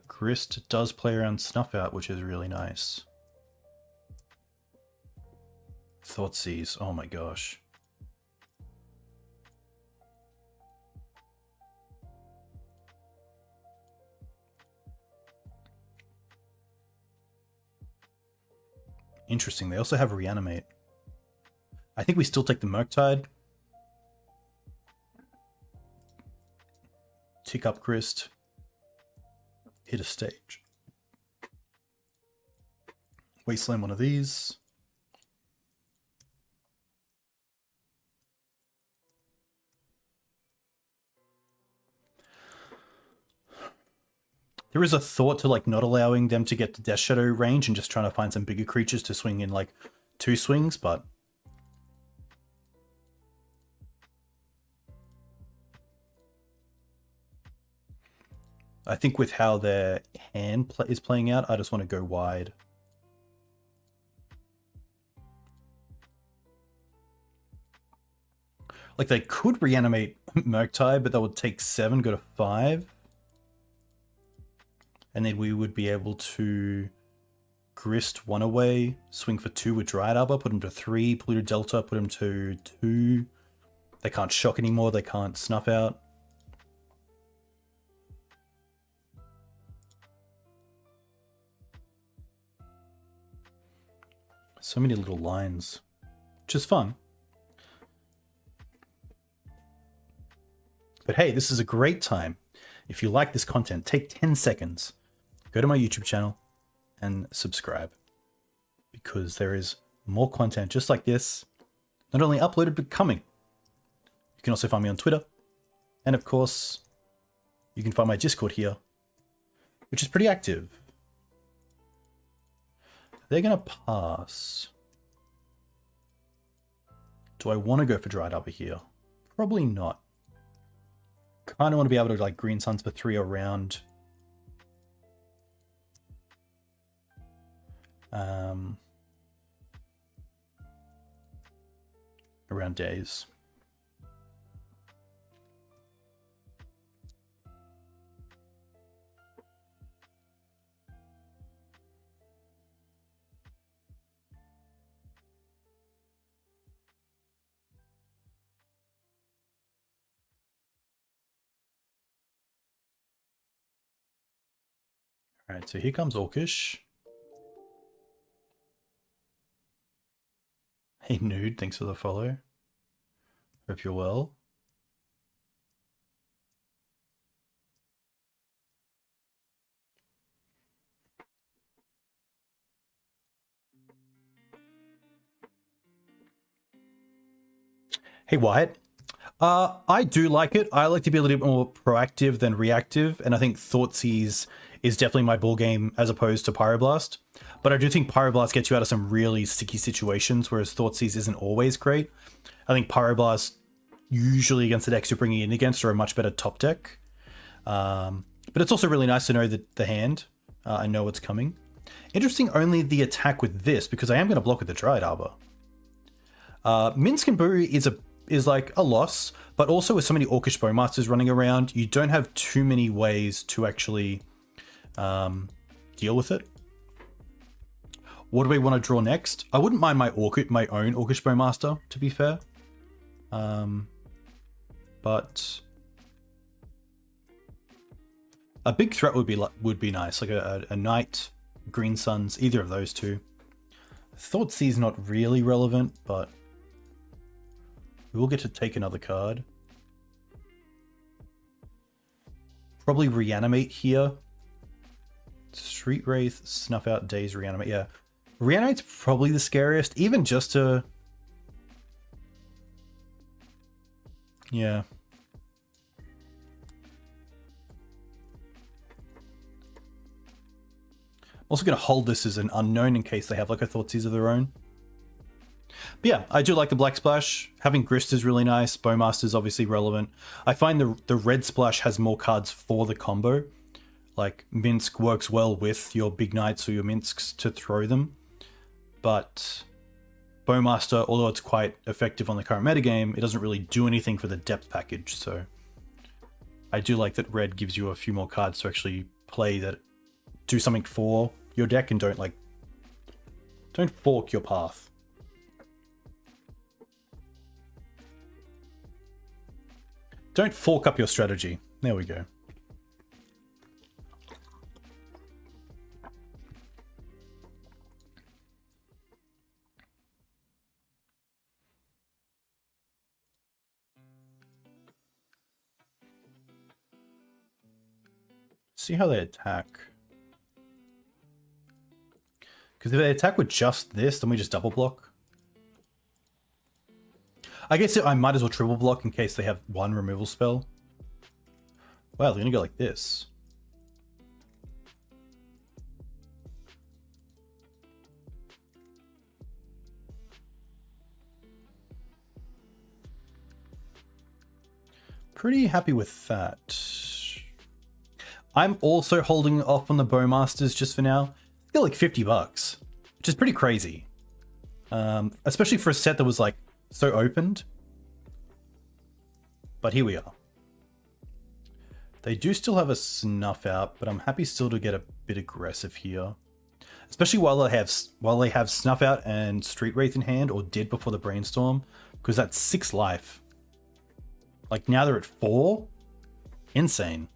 Grist does play around Snuff Out, which is really nice. Thoughtseize, oh my gosh. Interesting, they also have Reanimate. I think we still take the Murktide. Tick up Grist. Hit a stage. Wasteland one of these. There is a thought to like not allowing them to get to Death Shadow range and just trying to find some bigger creatures to swing in like 2 swings, but I think with how their hand is playing out, I just want to go wide. Like they could reanimate Murktide, but that would take 7, go to 5. And then we would be able to Grist 1 away, swing for 2 with Dryad Arbor, put him to 3, Polluter Delta, put him to 2. They can't shock anymore, they can't Snuff Out. So many little lines, which is fun. But hey, this is a great time. If you like this content, take 10 seconds. Go to my YouTube channel and subscribe, because there is more content just like this, not only uploaded but coming. You can also find me on Twitter, and of course you can find my Discord here, which is pretty active. They're gonna pass. Do I want to go for Dryad Arbor here? Probably not. Kind of want to be able to like Green Suns for 3 around around days. All right, so here comes Orcish. Hey Nude, thanks for the follow. Hope you're well. Hey Wyatt. I do like it. I like to be a little bit more proactive than reactive, and I think Thoughtseize is definitely my ball game as opposed to Pyroblast. But I do think Pyroblast gets you out of some really sticky situations, whereas Thoughtseize isn't always great. I think Pyroblast, usually against the decks you're bringing in against, are a much better top deck. But it's also really nice to know that the hand, I know what's coming. Interesting only the attack with this, because I am going to block with the Dryad Arbor. Minsk and Boo is like a loss, but also with so many Orcish Bowmasters running around, you don't have too many ways to actually deal with it. What do we want to draw next? I wouldn't mind my own Orcish Bowmaster, to be fair. But a big threat would be nice, like a Knight, Green Suns, either of those two. Thoughtseize not really relevant, but we will get to take another card. Probably Reanimate here. Street Wraith, Snuff Out, Daze, Reanimate. Yeah. Reanimate's probably the scariest, even just to... Yeah. Also going to hold this as an unknown in case they have like a Thoughtseize of their own. But yeah, I do like the Black Splash. Having Grist is really nice. Bowmaster is obviously relevant. I find the Red Splash has more cards for the combo. Like, Minsk works well with your Big Knights or your Minsks to throw them. But Bowmaster, although it's quite effective on the current metagame, it doesn't really do anything for the depth package. So I do like that Red gives you a few more cards to actually play that do something for your deck and don't fork your path. Don't fork up your strategy. There we go. See how they attack. Because if they attack with just this, then we just double block. I guess I might as well triple block in case they have one removal spell. Wow, they're going to go like this. Pretty happy with that. I'm also holding off on the Bowmasters just for now. They're like $50, which is pretty crazy. Especially for a set that was like so opened. But here we are. They do still have a snuff out, but I'm happy still to get a bit aggressive here. Especially while they have snuff out and Street Wraith in hand, or did before the brainstorm, because that's 6 life. Like now they're at 4. Insane.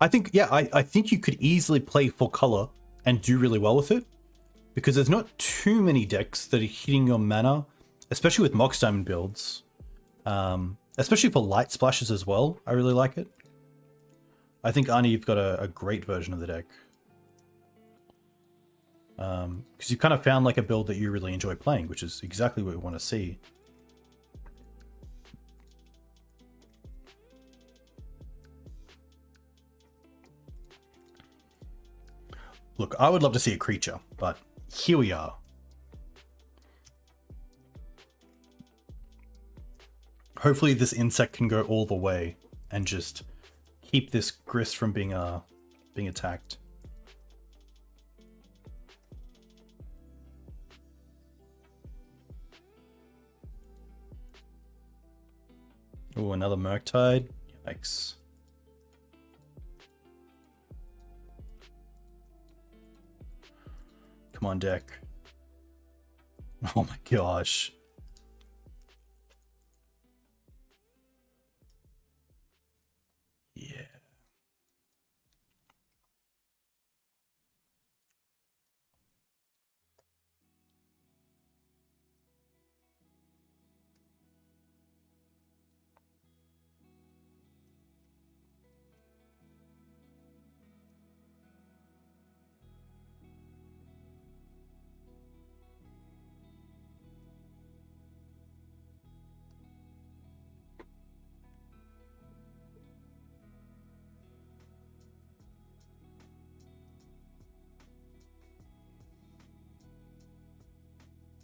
I think, yeah, I think you could easily play for color and do really well with it, because there's not too many decks that are hitting your mana, especially with Mox Diamond builds. Especially for light splashes as well. I really like it. I think, Arnie, you've got a great version of the deck. Because you kind of found like a build that you really enjoy playing, which is exactly what we want to see. Look, I would love to see a creature, but here we are. Hopefully this insect can go all the way and just keep this Grist from being attacked. Oh, another Murktide. Yikes. Come on, deck. Oh my gosh. Yeah.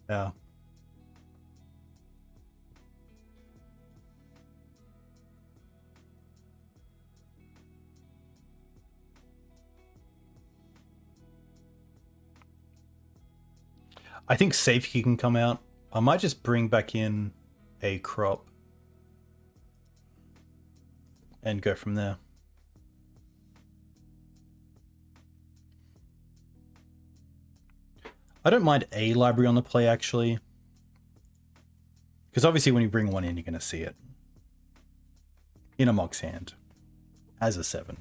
Yeah. I think Safekeeper can come out. I might just bring back in a crop and go from there. I don't mind a library on the play, actually. Because obviously when you bring one in, you're going to see it. In a Mox hand. As a 7.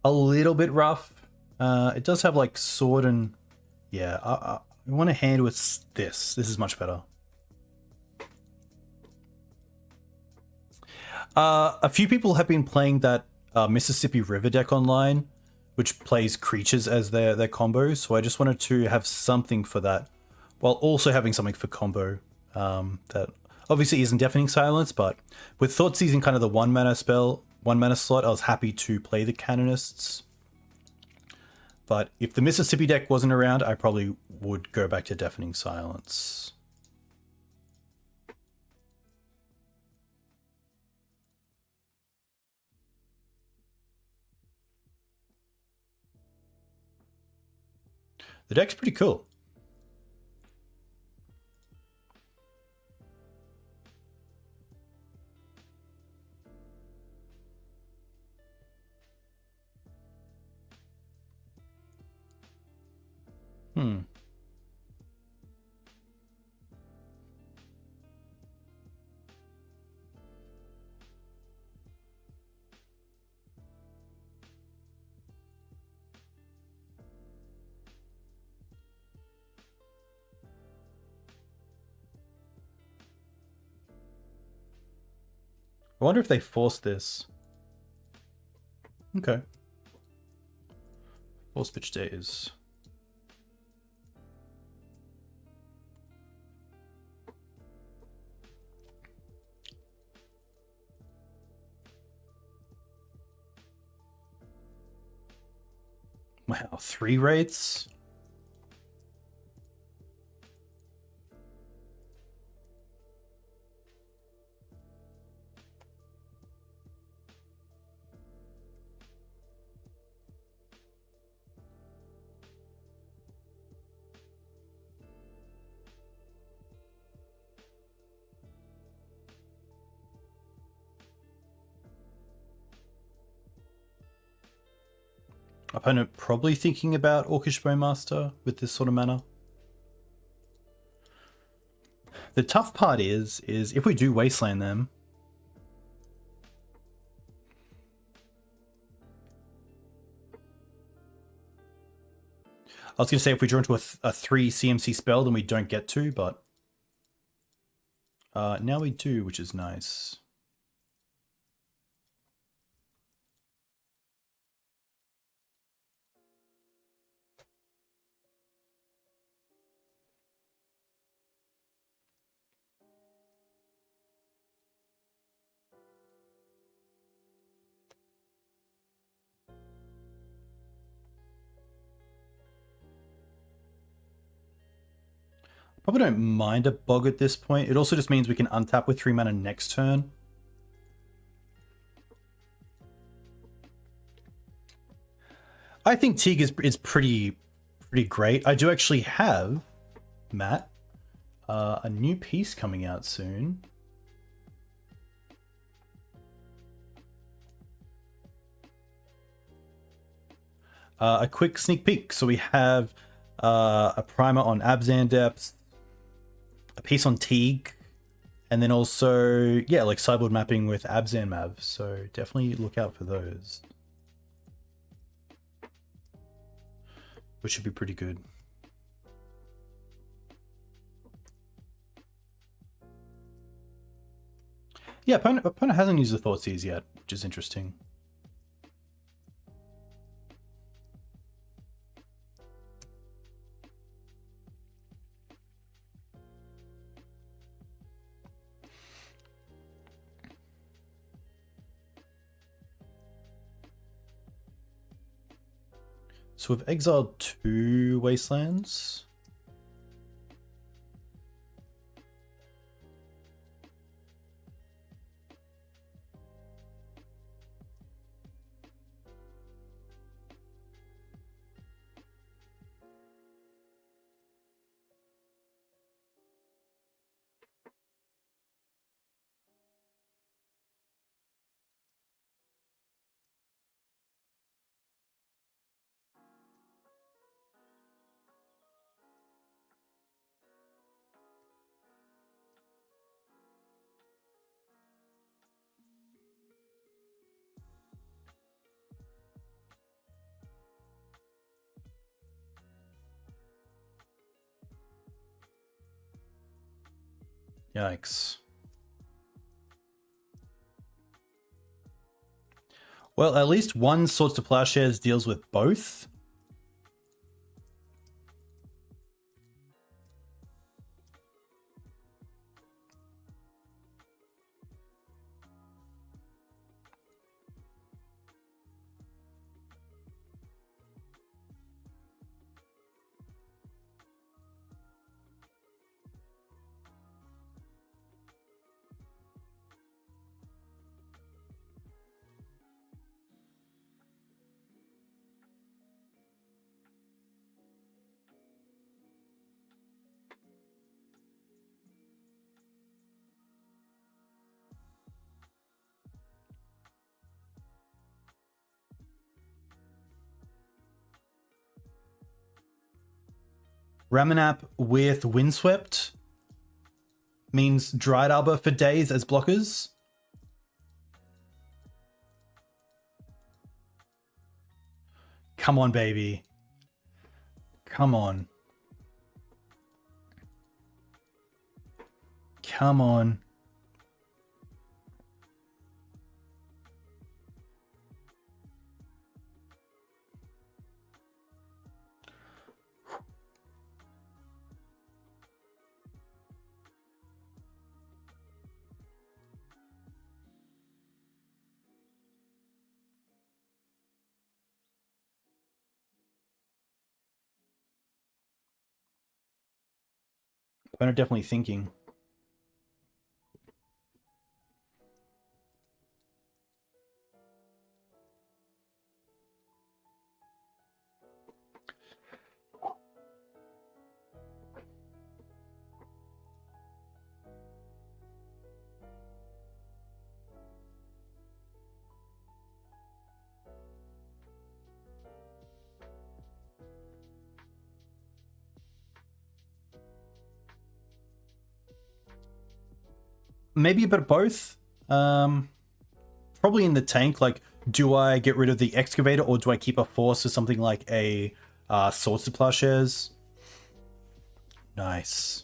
A little bit rough. It does have like sword and... Yeah, I want a hand with this. This is much better. A few people have been playing that Mississippi River deck online, which plays creatures as their combo. So I just wanted to have something for that, while also having something for combo that obviously isn't Deafening Silence, but with Thoughtseize in kind of the 1 mana spell, 1 mana slot, I was happy to play the Canonists. But if the Mississippi deck wasn't around, I probably would go back to Deafening Silence. The deck's pretty cool. I wonder if they force this. Okay. Force pitch days. Wow, 3 rates? Opponent probably thinking about Orcish Bowmaster with this sort of mana. The tough part is if we do Wasteland them, I was going to say if we draw into a 3 CMC spell, then we don't get to, but now we do, which is nice. Probably don't mind a bog at this point. It also just means we can untap with 3 mana next turn. I think Teague is pretty great. I do actually have, Matt, a new piece coming out soon. A quick sneak peek. So we have a primer on Abzan Depths, a piece on Teague, and then also, yeah, like sideboard mapping with Abzan Mav. So definitely look out for those, which should be pretty good. Yeah, opponent hasn't used the Thoughtseize yet, which is interesting. So we've exiled 2 Wastelands. Yikes. Well, at least one Swords to Plowshares deals with both. Ramunap with Windswept means Dryad Arbor for days as blockers. Come on, baby. Come on. Come on. Opponent definitely thinking. Maybe a bit of both. Probably in the tank, like, do I get rid of the Excavator or do I keep a Force or something like a Swords to Plowshares? Nice.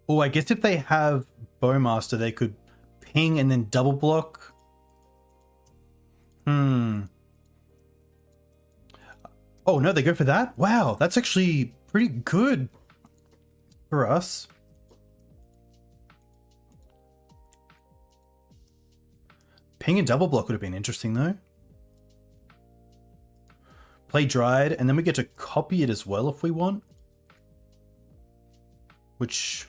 Oh, I guess if they have Bowmaster, they could ping and then double block. Oh, no, they go for that? Wow, that's actually pretty good for us. Ping and double block would have been interesting, though. Play Dryad, and then we get to copy it as well if we want. Which...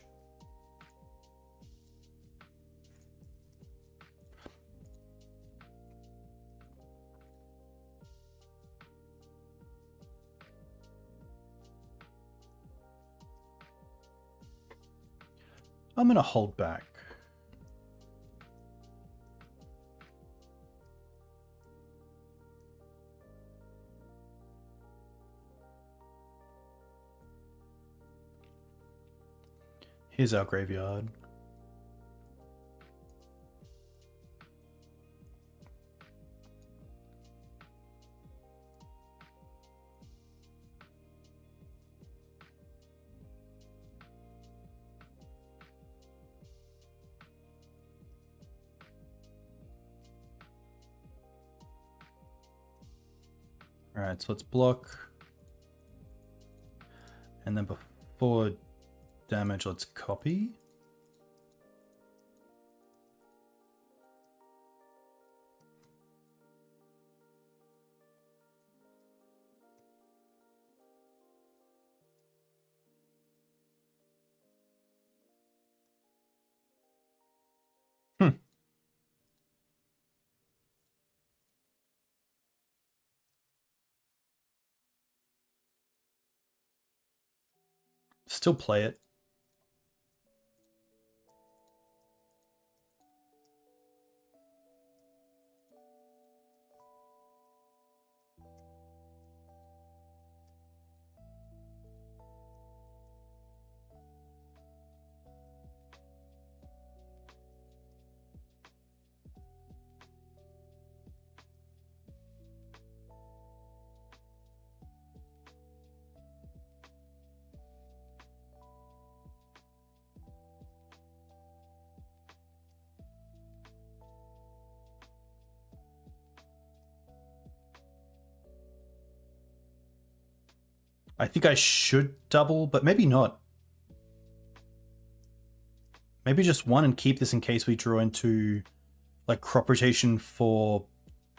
I'm going to hold back. Here's our graveyard. All right, so let's block. And then before damage, let's copy. Still play it. I think I should double, but maybe not. Maybe just one and keep this in case we draw into like crop rotation for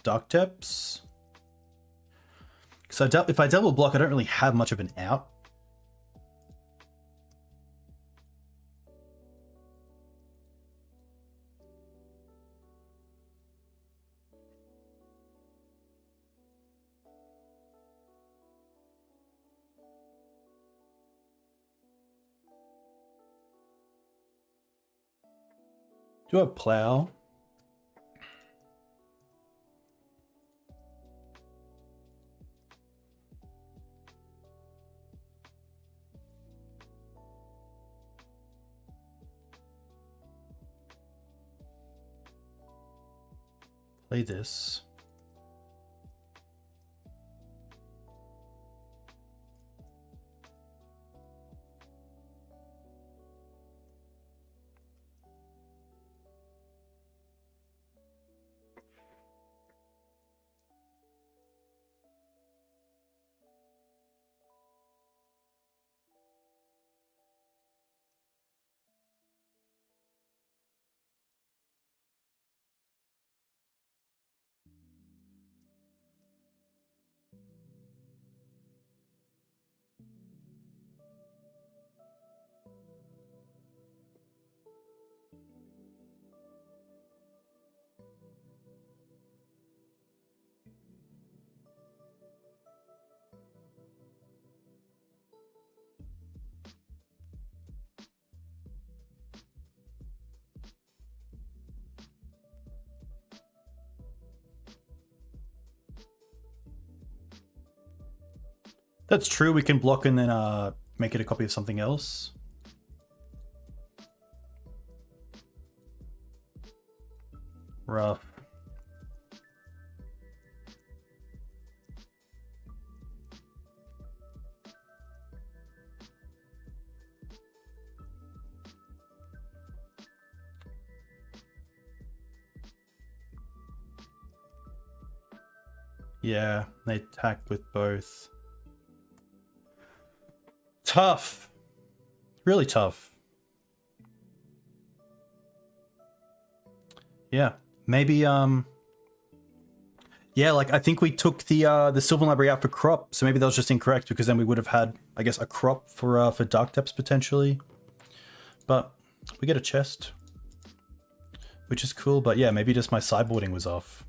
Dark Depths. So if I double block, I don't really have much of an out. Do have Plow. Play this. That's true. We can block and then make it a copy of something else. Rough. Yeah, they attack with both. Tough. Really tough. Yeah. Maybe yeah, like I think we took the Sylvan Library out for crop, so maybe that was just incorrect because then we would have had, I guess, a crop for Dark Depths potentially. But we get a chest, which is cool, but yeah, maybe just my sideboarding was off.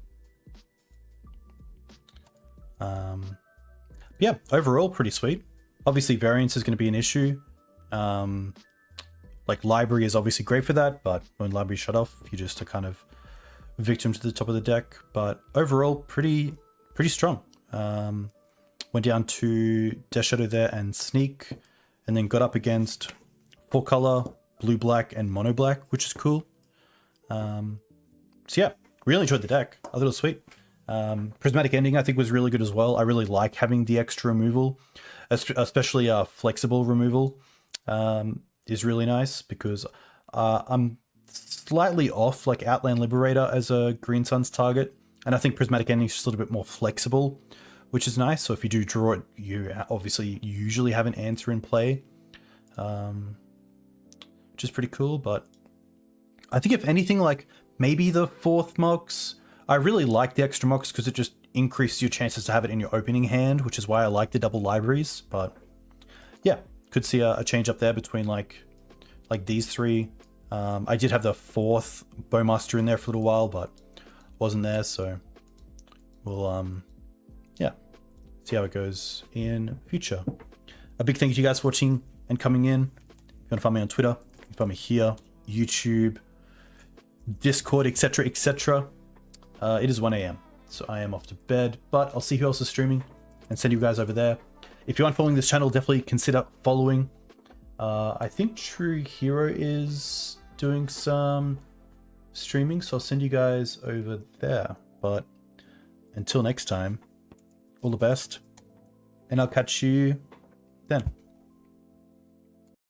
Yeah, overall pretty sweet. Obviously, variance is going to be an issue. Like, library is obviously great for that, but when library shut off, you just are kind of victim to the top of the deck. But overall, pretty strong. Went down to Death Shadow there and Sneak, and then got up against 4-color, blue-black, and mono-black, which is cool. So yeah, really enjoyed the deck. I thought it was sweet. Prismatic Ending, I think, was really good as well. I really like having the extra removal, especially flexible removal is really nice because I'm slightly off like Outland Liberator as a Green Sun's target, and I think Prismatic Ending is just a little bit more flexible, which is nice. So if you do draw it, you obviously usually have an answer in play, which is pretty cool. But I think if anything, like maybe the 4th Mox, I really like the extra Mox because it just increases your chances to have it in your opening hand, which is why I like the double libraries. But yeah, could see a change up there between like these three. I did have the 4th Bowmaster in there for a little while, but wasn't there, so we'll yeah, see how it goes in future. A big thank you to you guys for watching and coming in. You can find me on Twitter. You can find me here, YouTube, Discord, etc., etc. It is 1 a.m. so I am off to bed, but I'll see who else is streaming and send you guys over there. If you aren't following this channel, definitely consider following. I think True Hero is doing some streaming, so I'll send you guys over there. But until next time, all the best, and I'll catch you then.